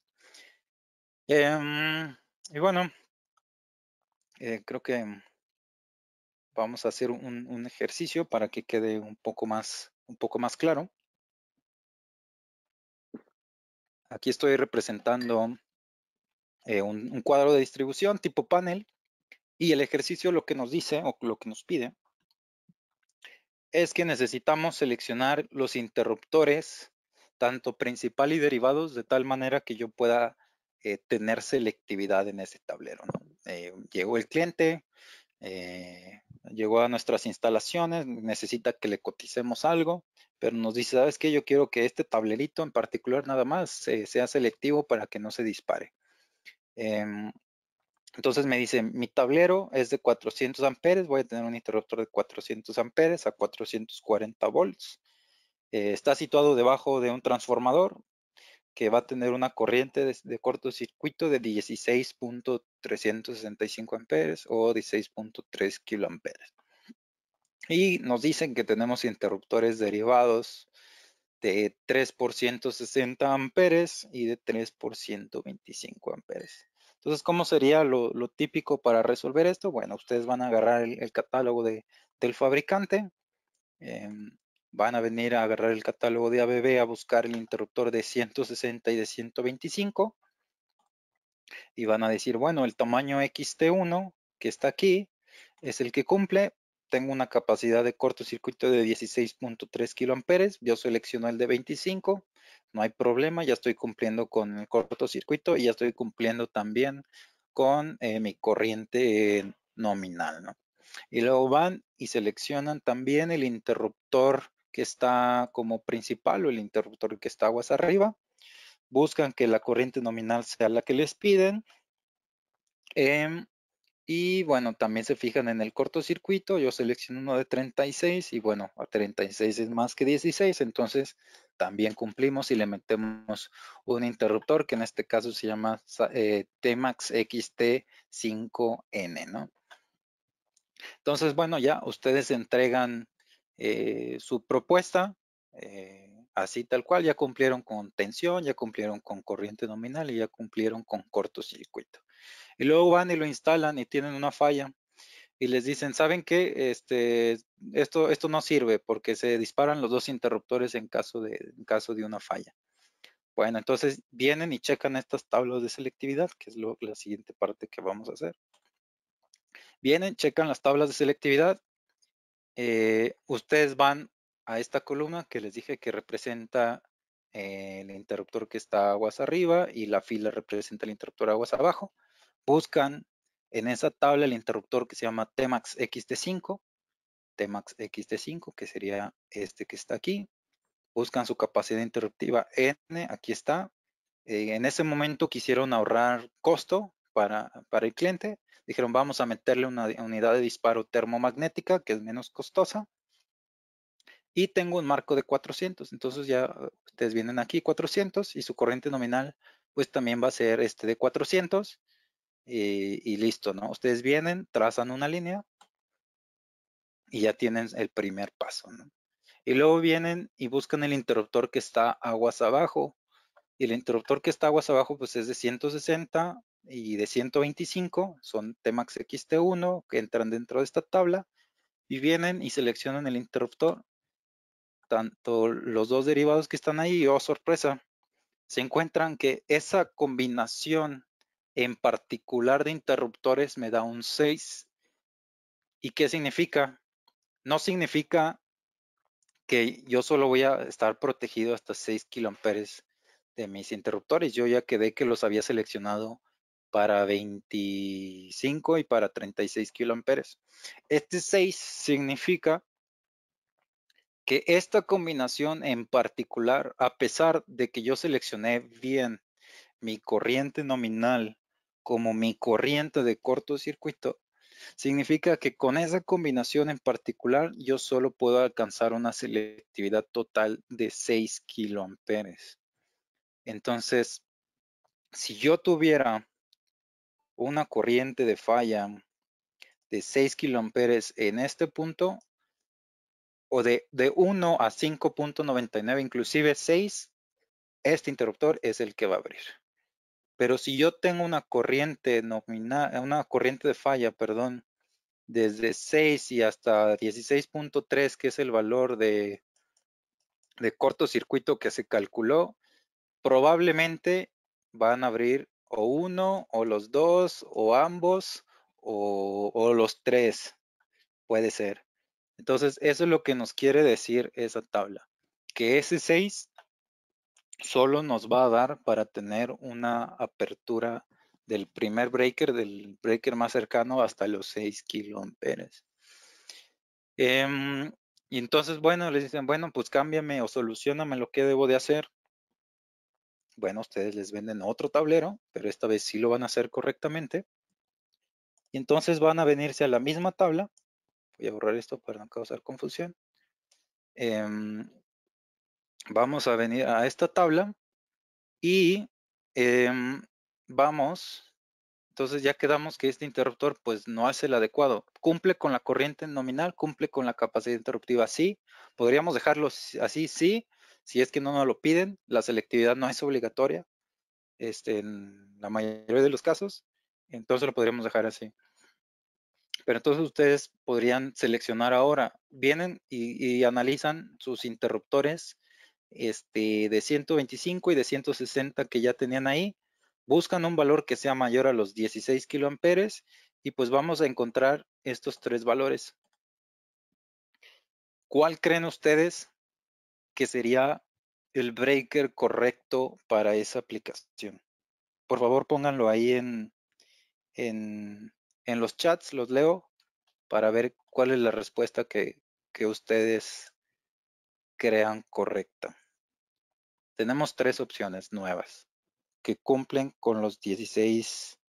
Y bueno, creo que vamos a hacer un ejercicio para que quede un poco más claro. Aquí estoy representando un cuadro de distribución tipo panel, y el ejercicio lo que nos dice o lo que nos pide es que necesitamos seleccionar los interruptores, tanto principal y derivados, de tal manera que yo pueda tener selectividad en ese tablero, ¿no? Llegó el cliente, llegó a nuestras instalaciones, necesita que le coticemos algo, pero nos dice, ¿sabes qué? Yo quiero que este tablerito en particular nada más sea selectivo para que no se dispare. Entonces me dice, mi tablero es de 400 amperes, voy a tener un interruptor de 400 amperes a 440 volts. Está situado debajo de un transformador que va a tener una corriente de cortocircuito de 16.365 amperes o 16.3 kiloamperes. Y nos dicen que tenemos interruptores derivados de 3 por 160 amperes y de 3 por 125 amperes. Entonces, ¿cómo sería lo típico para resolver esto? Bueno, ustedes van a agarrar el catálogo del fabricante, van a venir a agarrar el catálogo de ABB a buscar el interruptor de 160 y de 125 y van a decir, bueno, el tamaño XT1 que está aquí es el que cumple. Tengo una capacidad de cortocircuito de 16.3 kiloamperes. Yo selecciono el de 25. No hay problema. Ya estoy cumpliendo con el cortocircuito y ya estoy cumpliendo también con mi corriente nominal, ¿no? Y luego van y seleccionan también el interruptor que está como principal o el interruptor que está aguas arriba. Buscan que la corriente nominal sea la que les piden. Y bueno, también se fijan en el cortocircuito. Yo selecciono uno de 36 y bueno, a 36 es más que 16, entonces también cumplimos y le metemos un interruptor que en este caso se llama Temax XT5N, ¿no? Entonces, bueno, ya ustedes entregan su propuesta, así tal cual, ya cumplieron con tensión, ya cumplieron con corriente nominal y ya cumplieron con cortocircuito. Y luego van y lo instalan y tienen una falla y les dicen, ¿saben qué? Esto no sirve porque se disparan los dos interruptores en caso de una falla. Bueno, entonces vienen y checan estas tablas de selectividad, que es la siguiente parte que vamos a hacer. Vienen, checan las tablas de selectividad. Ustedes van a esta columna que les dije que representa el interruptor que está aguas arriba y la fila representa el interruptor aguas abajo. Buscan en esa tabla el interruptor que se llama Temax XT5, que sería este que está aquí. Buscan su capacidad interruptiva N, aquí está. En ese momento quisieron ahorrar costo para el cliente. Dijeron, vamos a meterle una unidad de disparo termomagnética que es menos costosa. Y tengo un marco de 400. Entonces ya ustedes vienen aquí 400 y su corriente nominal pues también va a ser de 400 y listo, ¿no? Ustedes vienen, trazan una línea y ya tienen el primer paso, ¿no? Y luego vienen y buscan el interruptor que está aguas abajo. Y el interruptor que está aguas abajo pues es de 160 y de 125, son Temax XT1 que entran dentro de esta tabla y vienen y seleccionan el interruptor. Tanto los dos derivados que están ahí, oh sorpresa, se encuentran que esa combinación en particular de interruptores me da un 6. ¿Y qué significa? No significa que yo solo voy a estar protegido hasta 6 kiloamperes de mis interruptores. Yo ya quedé que los había seleccionado para 25 y para 36 kiloamperes. Este 6 significa que esta combinación en particular, a pesar de que yo seleccioné bien mi corriente nominal como mi corriente de cortocircuito, significa que con esa combinación en particular yo solo puedo alcanzar una selectividad total de 6 kiloamperes. Entonces, si yo tuviera una corriente de falla de 6 kiloamperes en este punto, o de 1 a 5.99, inclusive 6, este interruptor es el que va a abrir. Pero si yo tengo una corriente nominal, una corriente de falla, perdón, desde 6 y hasta 16.3, que es el valor de cortocircuito que se calculó, probablemente van a abrir o uno, o los dos, o ambos, o los tres, puede ser. Entonces, eso es lo que nos quiere decir esa tabla, que ese 6 solo nos va a dar para tener una apertura del primer breaker, del breaker más cercano, hasta los 6 kiloamperes. Y entonces, bueno, les dicen, bueno, pues cámbiame o solucioname lo que debo de hacer. Bueno, ustedes les venden otro tablero, pero esta vez sí lo van a hacer correctamente. Y entonces van a venirse a la misma tabla. Voy a borrar esto para no causar confusión. Vamos a venir a esta tabla y vamos. Entonces ya quedamos que este interruptor pues no es el adecuado. Cumple con la corriente nominal, cumple con la capacidad interruptiva, sí. Podríamos dejarlo así, sí. Si es que no nos lo piden, la selectividad no es obligatoria. En la mayoría de los casos, entonces lo podríamos dejar así. Pero entonces ustedes podrían seleccionar ahora, vienen y analizan sus interruptores de 125 y de 160 que ya tenían ahí, buscan un valor que sea mayor a los 16 kiloamperes y pues vamos a encontrar estos tres valores. ¿Cuál creen ustedes que sería el breaker correcto para esa aplicación? Por favor, pónganlo ahí en los chats, los leo para ver cuál es la respuesta que ustedes crean correcta. Tenemos tres opciones nuevas que cumplen con los 16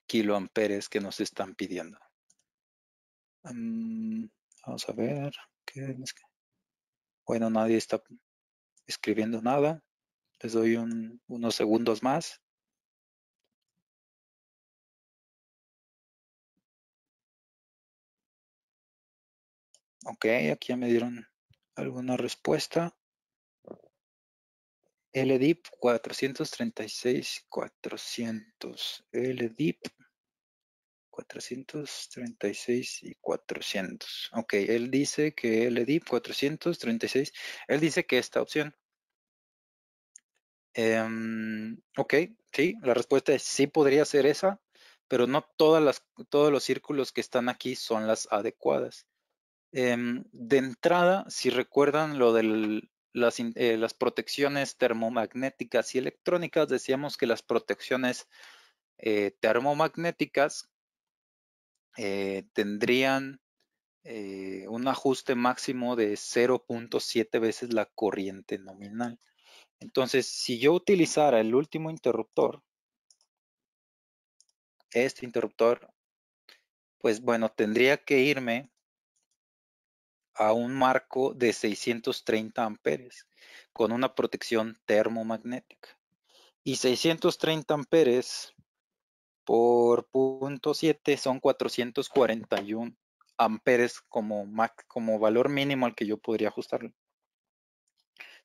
kiloamperes que nos están pidiendo. Vamos a ver. Bueno, nadie está escribiendo nada. Les doy unos segundos más. Ok, aquí ya me dieron alguna respuesta. LDIP 436, 400. LDIP 436 y 400. Ok, él dice que LDIP 436. Él dice que esta opción. Ok, sí, la respuesta es sí podría ser esa, pero no todos los círculos que están aquí son las adecuadas. De entrada, si recuerdan lo de las protecciones termomagnéticas y electrónicas, decíamos que las protecciones termomagnéticas tendrían un ajuste máximo de 0.7 veces la corriente nominal. Entonces, si yo utilizara el último interruptor, este interruptor, pues bueno, tendría que irme a un marco de 630 amperes con una protección termomagnética. Y 630 amperes por 0.7 son 441 amperes como valor mínimo al que yo podría ajustarlo.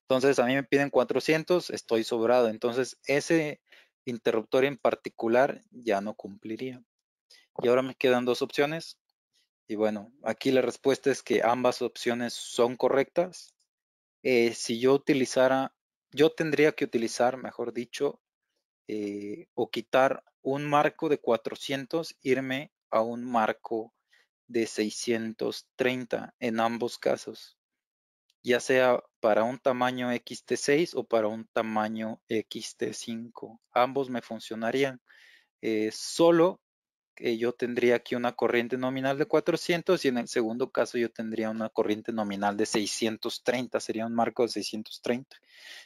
Entonces a mí me piden 400, estoy sobrado. Entonces ese interruptor en particular ya no cumpliría. Y ahora me quedan dos opciones. Y bueno, aquí la respuesta es que ambas opciones son correctas. Si yo tendría que utilizar, mejor dicho, o quitar un marco de 400, irme a un marco de 630 en ambos casos, ya sea para un tamaño XT6 o para un tamaño XT5. Ambos me funcionarían. Solo que yo tendría aquí una corriente nominal de 400 y en el segundo caso yo tendría una corriente nominal de 630, sería un marco de 630.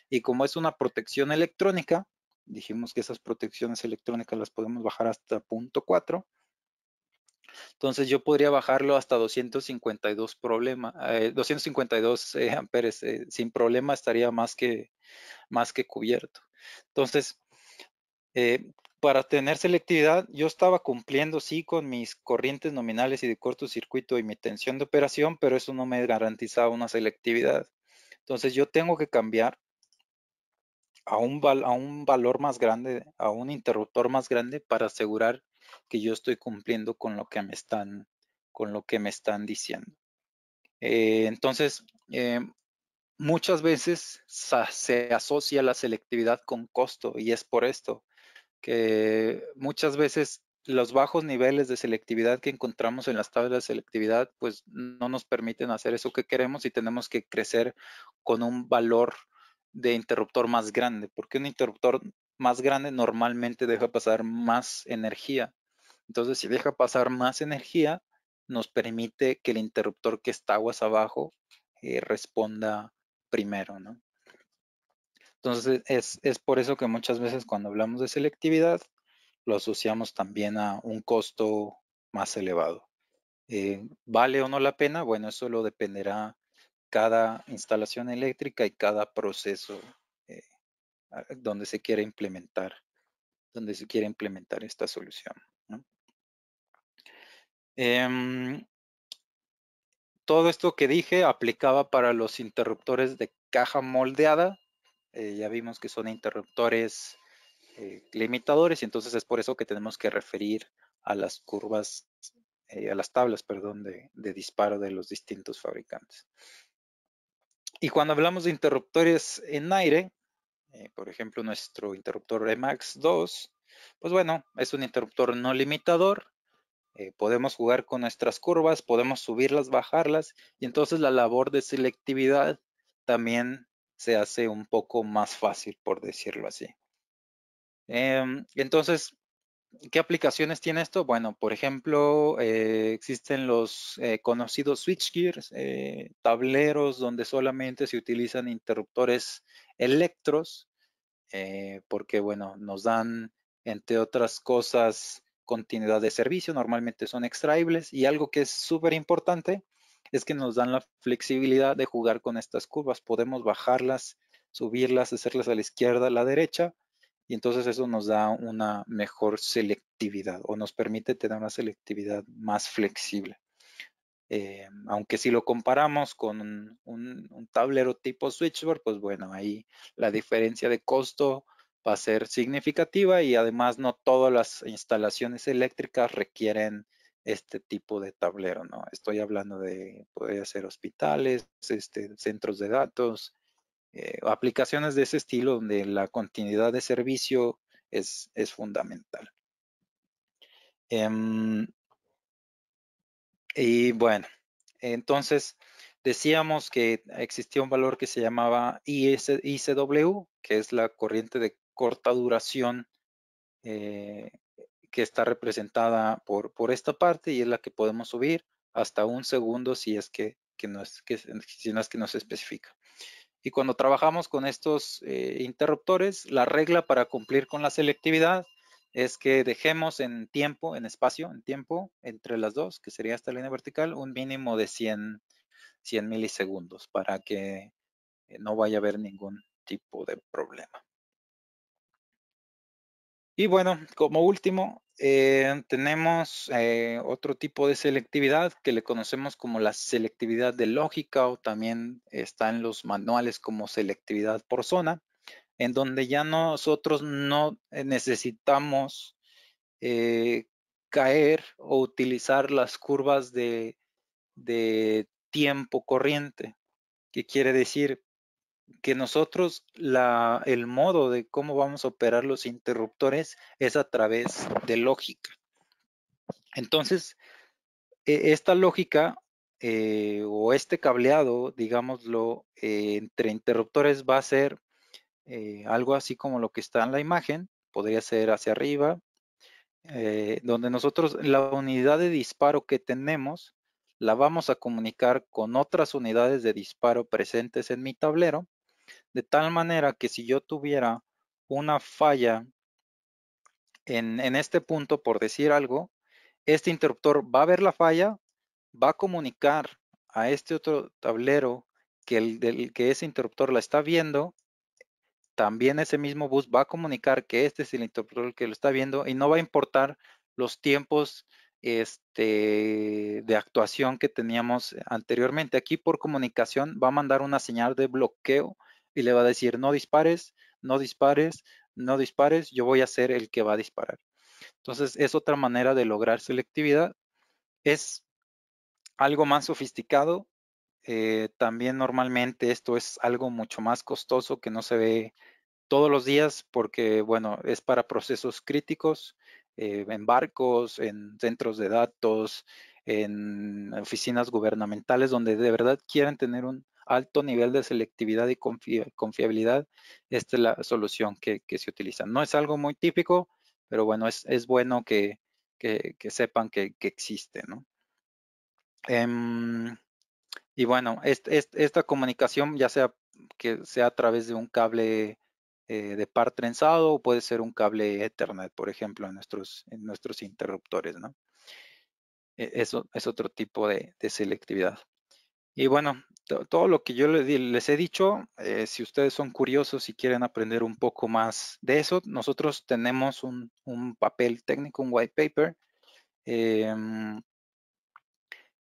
Y como es una protección electrónica, dijimos que esas protecciones electrónicas las podemos bajar hasta 0.4. Entonces yo podría bajarlo hasta 252 amperes. Sin problema estaría más que cubierto. Entonces, Para tener selectividad, yo estaba cumpliendo, sí, con mis corrientes nominales y de cortocircuito y mi tensión de operación, pero eso no me garantizaba una selectividad. Entonces yo tengo que cambiar a un valor más grande, a un interruptor más grande para asegurar que yo estoy cumpliendo con lo que me están diciendo. Entonces, muchas veces se asocia la selectividad con costo y es por esto que muchas veces los bajos niveles de selectividad que encontramos en las tablas de selectividad pues no nos permiten hacer eso que queremos y tenemos que crecer con un valor de interruptor más grande, porque un interruptor más grande normalmente deja pasar más energía. Entonces, si deja pasar más energía, nos permite que el interruptor que está aguas abajo responda primero, ¿no? Entonces, es por eso que muchas veces cuando hablamos de selectividad, lo asociamos también a un costo más elevado. ¿Vale o no la pena? Bueno, eso lo dependerá cada instalación eléctrica y cada proceso eh, donde se quiere implementar esta solución, ¿no? Todo esto que dije aplicaba para los interruptores de caja moldeada. Ya vimos que son interruptores limitadores y entonces es por eso que tenemos que referir a las curvas, a las tablas, perdón, de disparo de los distintos fabricantes. Y cuando hablamos de interruptores en aire, por ejemplo, nuestro interruptor Emax 2, pues bueno, es un interruptor no limitador. Podemos jugar con nuestras curvas, podemos subirlas, bajarlas, y entonces la labor de selectividad también se hace un poco más fácil, por decirlo así. Entonces, ¿qué aplicaciones tiene esto? Bueno, por ejemplo, existen los conocidos switchgears, tableros donde solamente se utilizan interruptores electros, porque, bueno, nos dan, entre otras cosas, continuidad de servicio, normalmente son extraíbles, y algo que es súper importante es que nos dan la flexibilidad de jugar con estas curvas. Podemos bajarlas, subirlas, hacerlas a la izquierda, a la derecha, y entonces eso nos da una mejor selectividad o nos permite tener una selectividad más flexible. Aunque si lo comparamos con un tablero tipo switchboard, pues bueno, ahí la diferencia de costo va a ser significativa y además no todas las instalaciones eléctricas requieren este tipo de tablero, ¿no? Estoy hablando de, puede ser hospitales, centros de datos, aplicaciones de ese estilo donde la continuidad de servicio es fundamental. Y bueno, entonces decíamos que existía un valor que se llamaba ICW, que es la corriente de corta duración que está representada por esta parte y es la que podemos subir hasta 1 segundo si es que no es que no se especifica. Y cuando trabajamos con estos interruptores, la regla para cumplir con la selectividad es que dejemos en tiempo, en espacio, en tiempo, entre las dos, que sería esta línea vertical, un mínimo de 100 milisegundos para que no vaya a haber ningún tipo de problema. Y bueno, como último, tenemos otro tipo de selectividad que le conocemos como la selectividad de lógica o también está en los manuales como selectividad por zona, en donde ya nosotros no necesitamos caer o utilizar las curvas de tiempo corriente, que quiere decir que nosotros el modo de cómo vamos a operar los interruptores es a través de lógica. Entonces, esta lógica o este cableado, digámoslo, entre interruptores va a ser algo así como lo que está en la imagen, podría ser hacia arriba, donde nosotros la unidad de disparo que tenemos la vamos a comunicar con otras unidades de disparo presentes en mi tablero, de tal manera que si yo tuviera una falla en este punto, por decir algo, este interruptor va a ver la falla, va a comunicar a este otro tablero que ese interruptor la está viendo también ese mismo bus va a comunicar que este es el interruptor que lo está viendo y no va a importar los tiempos de actuación que teníamos anteriormente. Aquí por comunicación va a mandar una señal de bloqueo y le va a decir no dispares, no dispares, no dispares, yo voy a ser el que va a disparar. Entonces es otra manera de lograr selectividad. Es algo más sofisticado. También normalmente esto es algo mucho más costoso que no se ve todos los días porque, bueno, es para procesos críticos, en barcos, en centros de datos, en oficinas gubernamentales donde de verdad quieren tener un alto nivel de selectividad y confiabilidad. Esta es la solución que se utiliza. No es algo muy típico, pero bueno, es bueno que sepan que existe, ¿no? Y bueno, esta comunicación, ya sea que sea a través de un cable de par trenzado o puede ser un cable Ethernet, por ejemplo, en nuestros interruptores, ¿no? Eso es otro tipo de selectividad. Y bueno, todo lo que yo les he dicho, si ustedes son curiosos y quieren aprender un poco más de eso, nosotros tenemos un papel técnico, un white paper,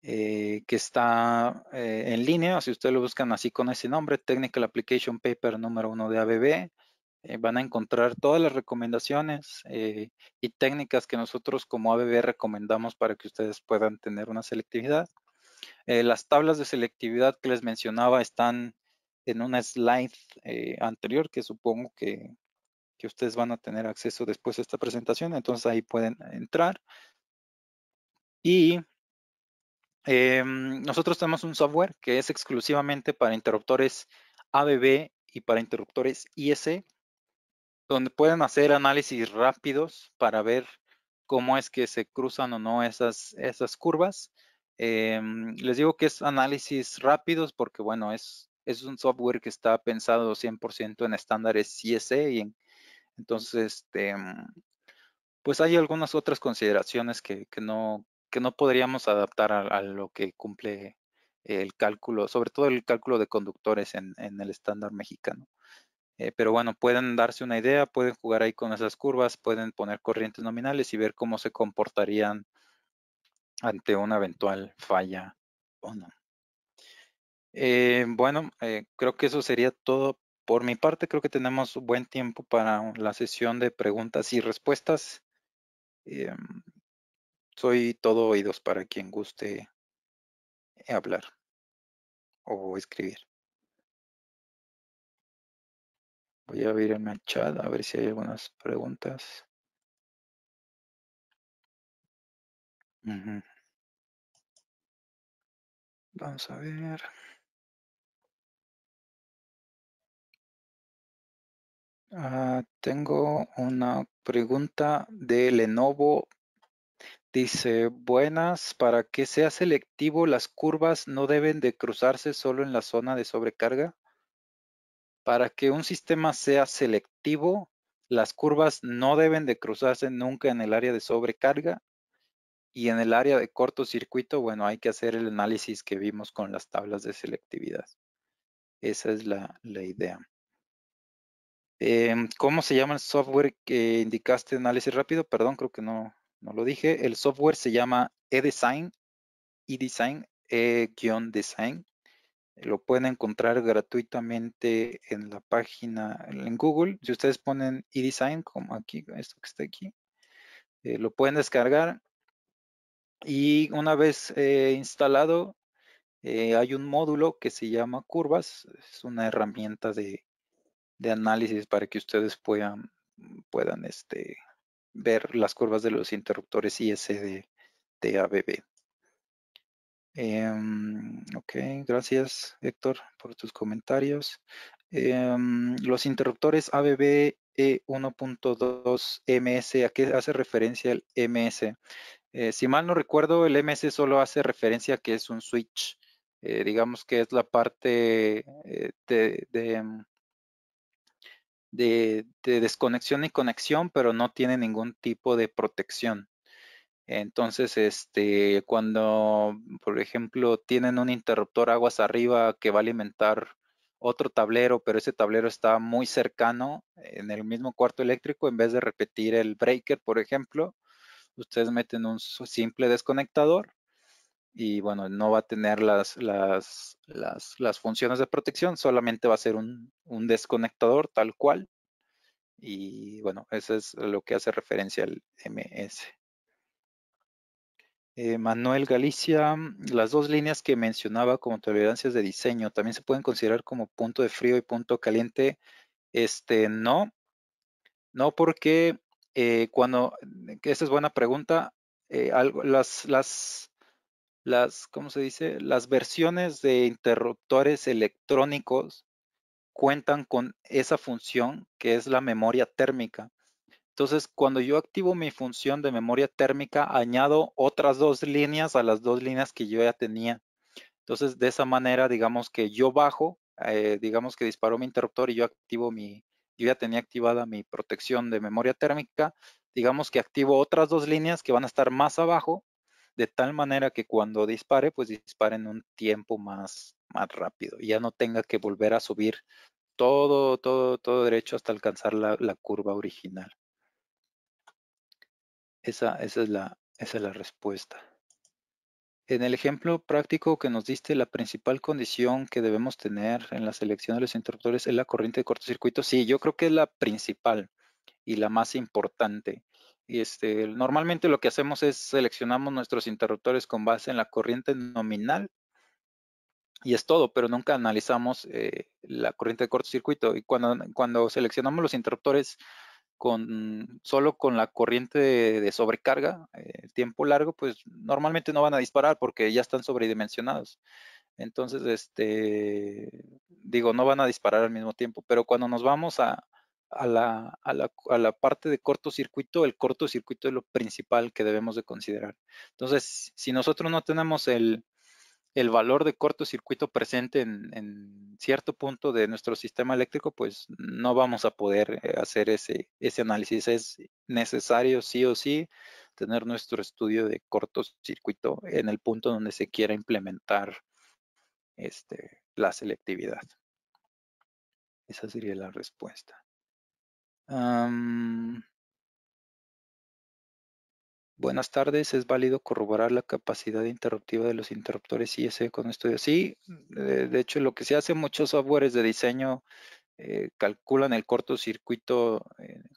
que está en línea. Si ustedes lo buscan así con ese nombre, Technical Application Paper número 1 de ABB, van a encontrar todas las recomendaciones y técnicas que nosotros como ABB recomendamos para que ustedes puedan tener una selectividad. Las tablas de selectividad que les mencionaba están en una slide anterior que supongo que ustedes van a tener acceso después de esta presentación, entonces ahí pueden entrar. Y nosotros tenemos un software que es exclusivamente para interruptores ABB y para interruptores IS, donde pueden hacer análisis rápidos para ver cómo es que se cruzan o no esas curvas. Les digo que es análisis rápidos porque, bueno, es un software que está pensado 100% en estándares ISE y entonces, pues hay algunas otras consideraciones que no podríamos adaptar a lo que cumple el cálculo, sobre todo el cálculo de conductores en el estándar mexicano. Pero bueno, pueden darse una idea, pueden jugar ahí con esas curvas, pueden poner corrientes nominales y ver cómo se comportarían ante una eventual falla o no. Bueno, creo que eso sería todo por mi parte. Creo que tenemos buen tiempo para la sesión de preguntas y respuestas. Soy todo oídos para quien guste hablar o escribir. Voy a abrir el chat a ver si hay algunas preguntas. Vamos a ver. Tengo una pregunta de Lenovo. Dice, buenas, para que sea selectivo, las curvas no deben de cruzarse solo en la zona de sobrecarga. Para que un sistema sea selectivo, las curvas no deben de cruzarse nunca en el área de sobrecarga. Y en el área de cortocircuito, bueno, hay que hacer el análisis que vimos con las tablas de selectividad. Esa es la idea. ¿Cómo se llama el software que indicaste análisis rápido? Perdón, creo que no lo dije. El software se llama eDesign, e-design. Lo pueden encontrar gratuitamente en la página, en Google. Si ustedes ponen eDesign, como aquí, esto que está aquí, lo pueden descargar. Y una vez instalado, hay un módulo que se llama curvas. Es una herramienta de análisis para que ustedes puedan ver las curvas de los interruptores IS de ABB. Ok, gracias Héctor por tus comentarios. Los interruptores ABB E1.2 MS, ¿a qué hace referencia el MS? Si mal no recuerdo, el MS solo hace referencia a que es un switch. Digamos que es la parte de desconexión y conexión, pero no tiene ningún tipo de protección. Entonces, cuando, por ejemplo, tienen un interruptor aguas arriba que va a alimentar otro tablero, pero ese tablero está muy cercano en el mismo cuarto eléctrico, en vez de repetir el breaker, por ejemplo, ustedes meten un simple desconectador y bueno, no va a tener las funciones de protección, solamente va a ser un desconectador tal cual. Y bueno, eso es lo que hace referencia al MS. Manuel Galicia, las dos líneas que mencionaba como tolerancias de diseño, ¿también se pueden considerar como punto de frío y punto caliente? No, porque esa es buena pregunta, ¿cómo se dice? Las versiones de interruptores electrónicos cuentan con esa función que es la memoria térmica. Entonces, cuando yo activo mi función de memoria térmica, añado otras dos líneas a las dos líneas que yo ya tenía. Entonces, de esa manera, digamos que yo bajo, digamos que disparó mi interruptor y yo ya tenía activada mi protección de memoria térmica, digamos que activo otras dos líneas que van a estar más abajo, de tal manera que cuando dispare, pues dispare en un tiempo más rápido y ya no tenga que volver a subir todo derecho hasta alcanzar la curva original. Esa es la respuesta. En el ejemplo práctico que nos diste, la principal condición que debemos tener en la selección de los interruptores es la corriente de cortocircuito. Sí, yo creo que es la principal y la más importante. Normalmente lo que hacemos es seleccionamos nuestros interruptores con base en la corriente nominal y es todo, pero nunca analizamos la corriente de cortocircuito. Y cuando seleccionamos los interruptores solo con la corriente de sobrecarga, tiempo largo, pues normalmente no van a disparar porque ya están sobredimensionados. Entonces, digo, no van a disparar al mismo tiempo, pero cuando nos vamos a la parte de cortocircuito, el cortocircuito es lo principal que debemos de considerar. Entonces, si nosotros no tenemos el valor de cortocircuito presente en cierto punto de nuestro sistema eléctrico, pues no vamos a poder hacer ese análisis. Es necesario sí o sí tener nuestro estudio de cortocircuito en el punto donde se quiera implementar la selectividad. Esa sería la respuesta. Buenas tardes, ¿es válido corroborar la capacidad interruptiva de los interruptores IS con estudios? Sí, de hecho lo que se hace en muchos softwares de diseño calculan el cortocircuito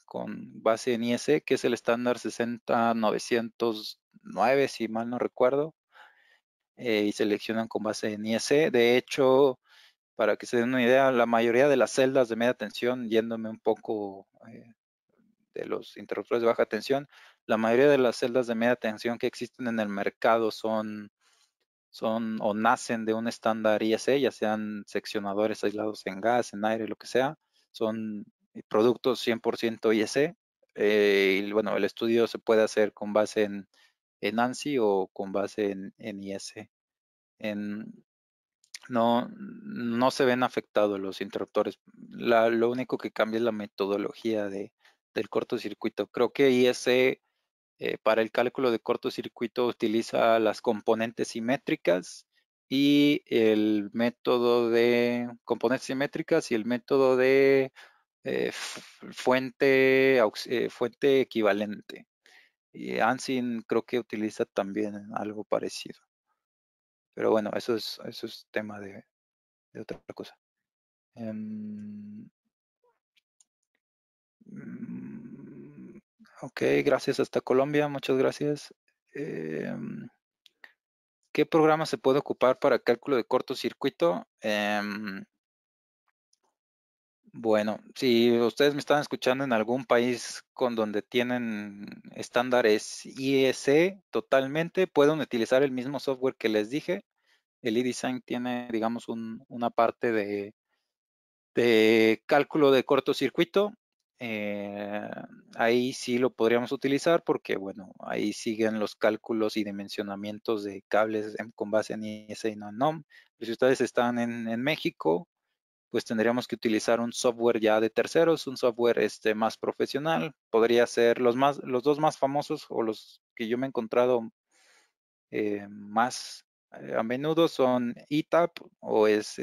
con base en IS, que es el estándar 60909, si mal no recuerdo, y seleccionan con base en IS. De hecho, para que se den una idea, la mayoría de las celdas de media tensión, yéndome un poco de los interruptores de baja tensión, la mayoría de las celdas de media tensión que existen en el mercado son o nacen de un estándar IEC, ya sean seccionadores aislados en gas, en aire, lo que sea, son productos 100% IEC. Y bueno, el estudio se puede hacer con base en ANSI o con base en IEC. No se ven afectados los interruptores. Lo único que cambia es la metodología del cortocircuito. Creo que IEC para el cálculo de cortocircuito utiliza las componentes simétricas y el método de componentes simétricas y el método de fuente equivalente. Y ANSI creo que utiliza también algo parecido. Pero bueno, eso es tema de otra cosa. Ok, gracias hasta Colombia, muchas gracias. ¿Qué programa se puede ocupar para cálculo de cortocircuito? Bueno, si ustedes me están escuchando en algún país con donde tienen estándares IEC totalmente, pueden utilizar el mismo software que les dije. El eDesign tiene, digamos, una parte de cálculo de cortocircuito. Ahí sí lo podríamos utilizar porque, bueno, ahí siguen los cálculos y dimensionamientos de cables con base en IEC y no en NOM. Pero si ustedes están en México, pues tendríamos que utilizar un software ya de terceros, un software más profesional. Podría ser los dos más famosos o los que yo me he encontrado más a menudo son ETAP o es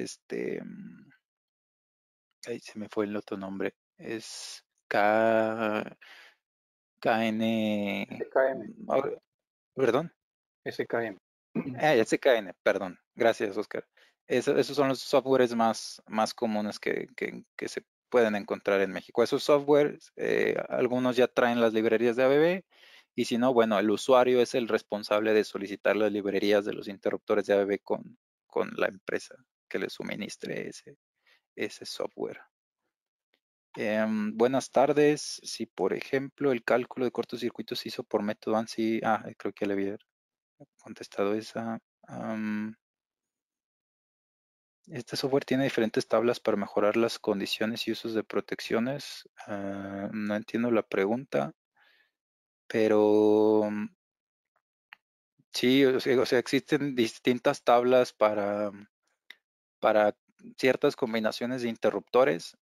Ahí se me fue el otro nombre. Es KN. SKM. Perdón. SKM. SKN, perdón. Gracias, Oscar. Esos son los softwares más comunes que se pueden encontrar en México. Esos softwares, algunos ya traen las librerías de ABB, y si no, bueno, el usuario es el responsable de solicitar las librerías de los interruptores de ABB con la empresa que le suministre ese software. Buenas tardes. Si, por ejemplo, el cálculo de cortocircuitos se hizo por método ANSI, creo que le había contestado esa. Este software tiene diferentes tablas para mejorar las condiciones y usos de protecciones. No entiendo la pregunta, pero sí, o sea, existen distintas tablas para ciertas combinaciones de interruptores.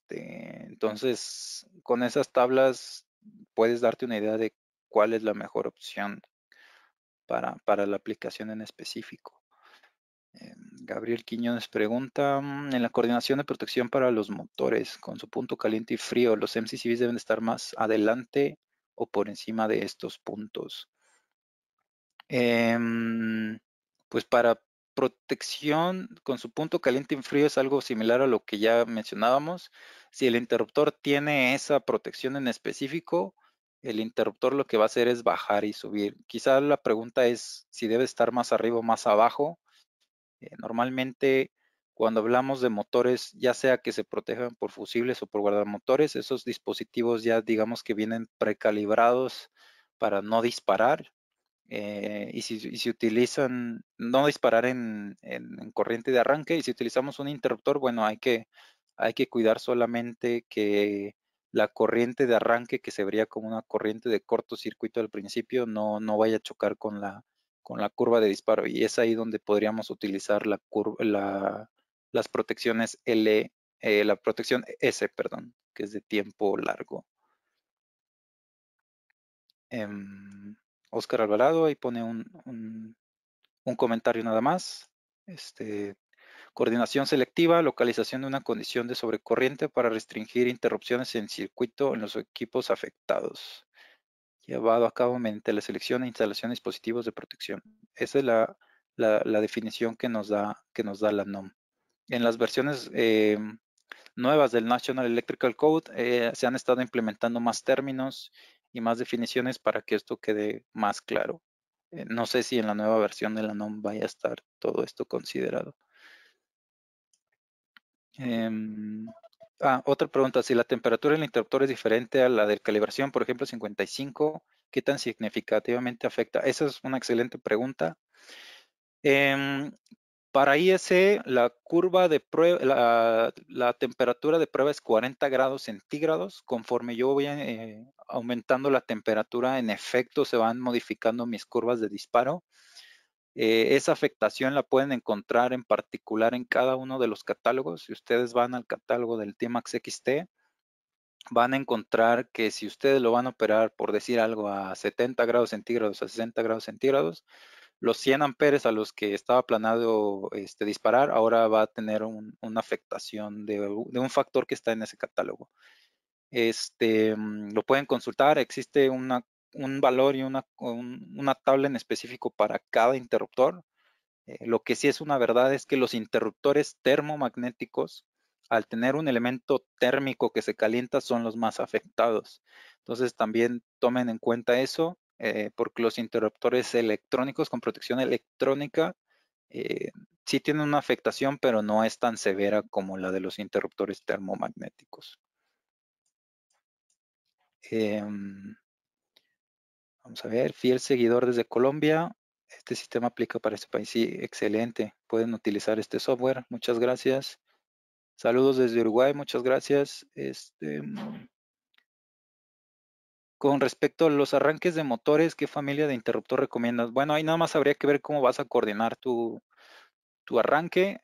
Entonces, con esas tablas puedes darte una idea de cuál es la mejor opción para la aplicación en específico. Gabriel Quiñones pregunta, en la coordinación de protección para los motores, con su punto caliente y frío, ¿los MCCBs deben estar más adelante o por encima de estos puntos? Pues para protección con su punto caliente y frío es algo similar a lo que ya mencionábamos. Si el interruptor tiene esa protección en específico, el interruptor lo que va a hacer es bajar y subir. Quizá la pregunta es si debe estar más arriba o más abajo. Normalmente, cuando hablamos de motores, ya sea que se protejan por fusibles o por guardamotores, esos dispositivos ya digamos que vienen precalibrados para no disparar. Y si utilizan, no disparar en corriente de arranque, y si utilizamos un interruptor, bueno, hay que cuidar solamente que la corriente de arranque, que se vería como una corriente de cortocircuito al principio, no vaya a chocar con la curva de disparo, y es ahí donde podríamos utilizar las protecciones la protección S, perdón, que es de tiempo largo. Oscar Alvarado ahí pone un comentario nada más. Coordinación selectiva, localización de una condición de sobrecorriente para restringir interrupciones en circuito en los equipos afectados. Llevado a cabo mediante la selección e instalación de dispositivos de protección. Esa es la definición que nos da la NOM. En las versiones nuevas del National Electrical Code se han estado implementando más términos y más definiciones para que esto quede más claro. No sé si en la nueva versión de la NOM vaya a estar todo esto considerado. Otra pregunta, si la temperatura del interruptor es diferente a la de calibración, por ejemplo 55, ¿qué tan significativamente afecta? Esa es una excelente pregunta. Para IEC, la curva de prueba, la temperatura de prueba es 40 grados centígrados. Conforme yo voy aumentando la temperatura, en efecto se van modificando mis curvas de disparo. Esa afectación la pueden encontrar en particular en cada uno de los catálogos. Si ustedes van al catálogo del T-Max XT, van a encontrar que si ustedes lo van a operar, por decir algo, a 70 grados centígrados, a 60 grados centígrados, los 100 amperes a los que estaba planeado disparar, ahora va a tener una afectación de un factor que está en ese catálogo. Lo pueden consultar, existe un valor y una tabla en específico para cada interruptor. Lo que sí es una verdad es que los interruptores termomagnéticos, al tener un elemento térmico que se calienta, son los más afectados. Entonces también tomen en cuenta eso, porque los interruptores electrónicos con protección electrónica sí tienen una afectación, pero no es tan severa como la de los interruptores termomagnéticos. Vamos a ver, fiel seguidor desde Colombia. Este sistema aplica para este país. Sí, excelente. Pueden utilizar este software. Muchas gracias. Saludos desde Uruguay. Muchas gracias. Con respecto a los arranques de motores, ¿qué familia de interruptor recomiendas? Bueno, ahí nada más habría que ver cómo vas a coordinar tu arranque.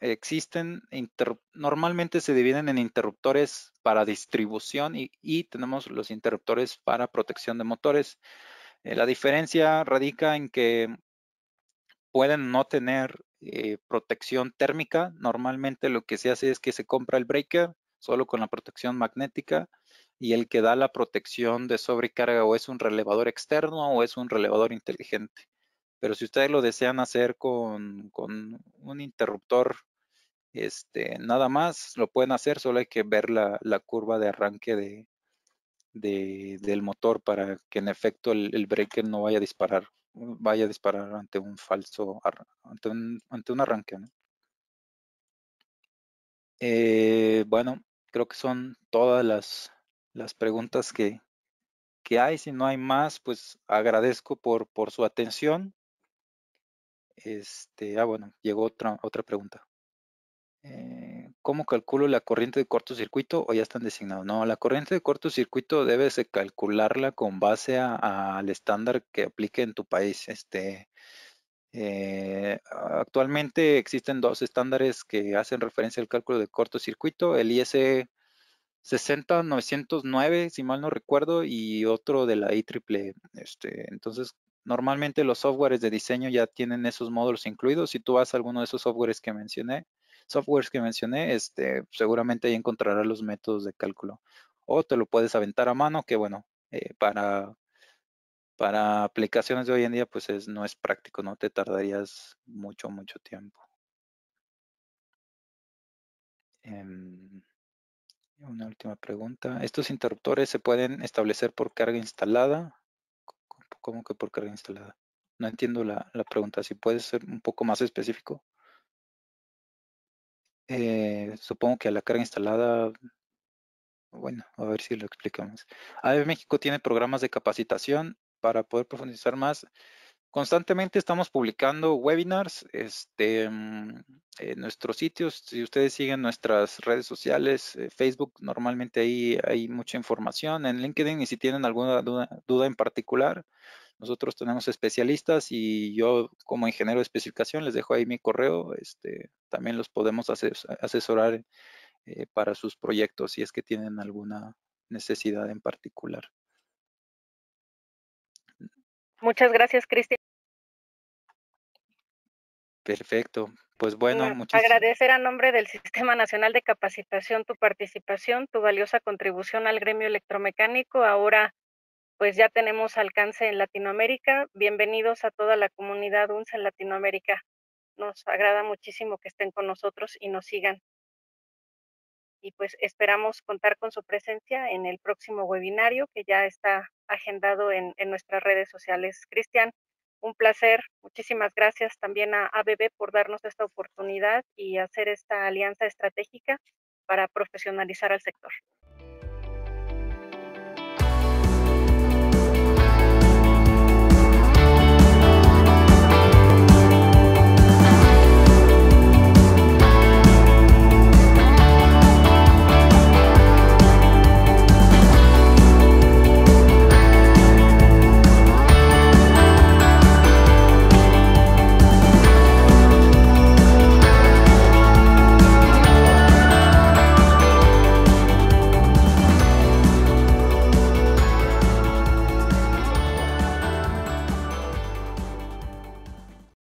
Normalmente se dividen en interruptores para distribución y tenemos los interruptores para protección de motores. La diferencia radica en que pueden no tener protección térmica. Normalmente lo que se hace es que se compra el breaker, solo con la protección magnética, y el que da la protección de sobrecarga o es un relevador externo o es un relevador inteligente. Pero si ustedes lo desean hacer con un interruptor, nada más lo pueden hacer, solo hay que ver la curva de arranque del motor para que en efecto el breaker no vaya a disparar ante un falso, ante un arranque, ¿no? Bueno, creo que son todas las preguntas que hay. Si no hay más, pues agradezco por su atención. Bueno, llegó otra pregunta. ¿Cómo calculo la corriente de cortocircuito o ya están designados? No, la corriente de cortocircuito debes de calcularla con base al estándar que aplique en tu país. Actualmente existen dos estándares que hacen referencia al cálculo de cortocircuito, el IS 60909, si mal no recuerdo, y otro de la IEEE. Entonces, normalmente los softwares de diseño ya tienen esos módulos incluidos. Si tú vas a alguno de esos softwares que mencioné, seguramente ahí encontrarás los métodos de cálculo. O te lo puedes aventar a mano, que bueno, para aplicaciones de hoy en día, pues no es práctico, no te tardarías mucho tiempo. Una última pregunta. ¿Estos interruptores se pueden establecer por carga instalada? ¿Cómo que por carga instalada? No entiendo la pregunta. Si puedes ser un poco más específico. Supongo que a la carga instalada, bueno, a ver si lo explicamos. ABB México tiene programas de capacitación para poder profundizar más. Constantemente estamos publicando webinars en nuestros sitios. Si ustedes siguen nuestras redes sociales, Facebook, normalmente ahí hay mucha información. En LinkedIn, y si tienen alguna duda en particular, nosotros tenemos especialistas y yo como ingeniero de especificación les dejo ahí mi correo. También los podemos asesorar para sus proyectos si es que tienen alguna necesidad en particular. Muchas gracias, Cristian. Perfecto. Pues bueno, agradecer a nombre del Sistema Nacional de Capacitación tu participación, tu valiosa contribución al gremio electromecánico. Ahora pues ya tenemos alcance en Latinoamérica. Bienvenidos a toda la comunidad UNSA en Latinoamérica. Nos agrada muchísimo que estén con nosotros y nos sigan. Y pues esperamos contar con su presencia en el próximo webinario que ya está agendado en nuestras redes sociales. Cristian, un placer. Muchísimas gracias también a ABB por darnos esta oportunidad y hacer esta alianza estratégica para profesionalizar al sector.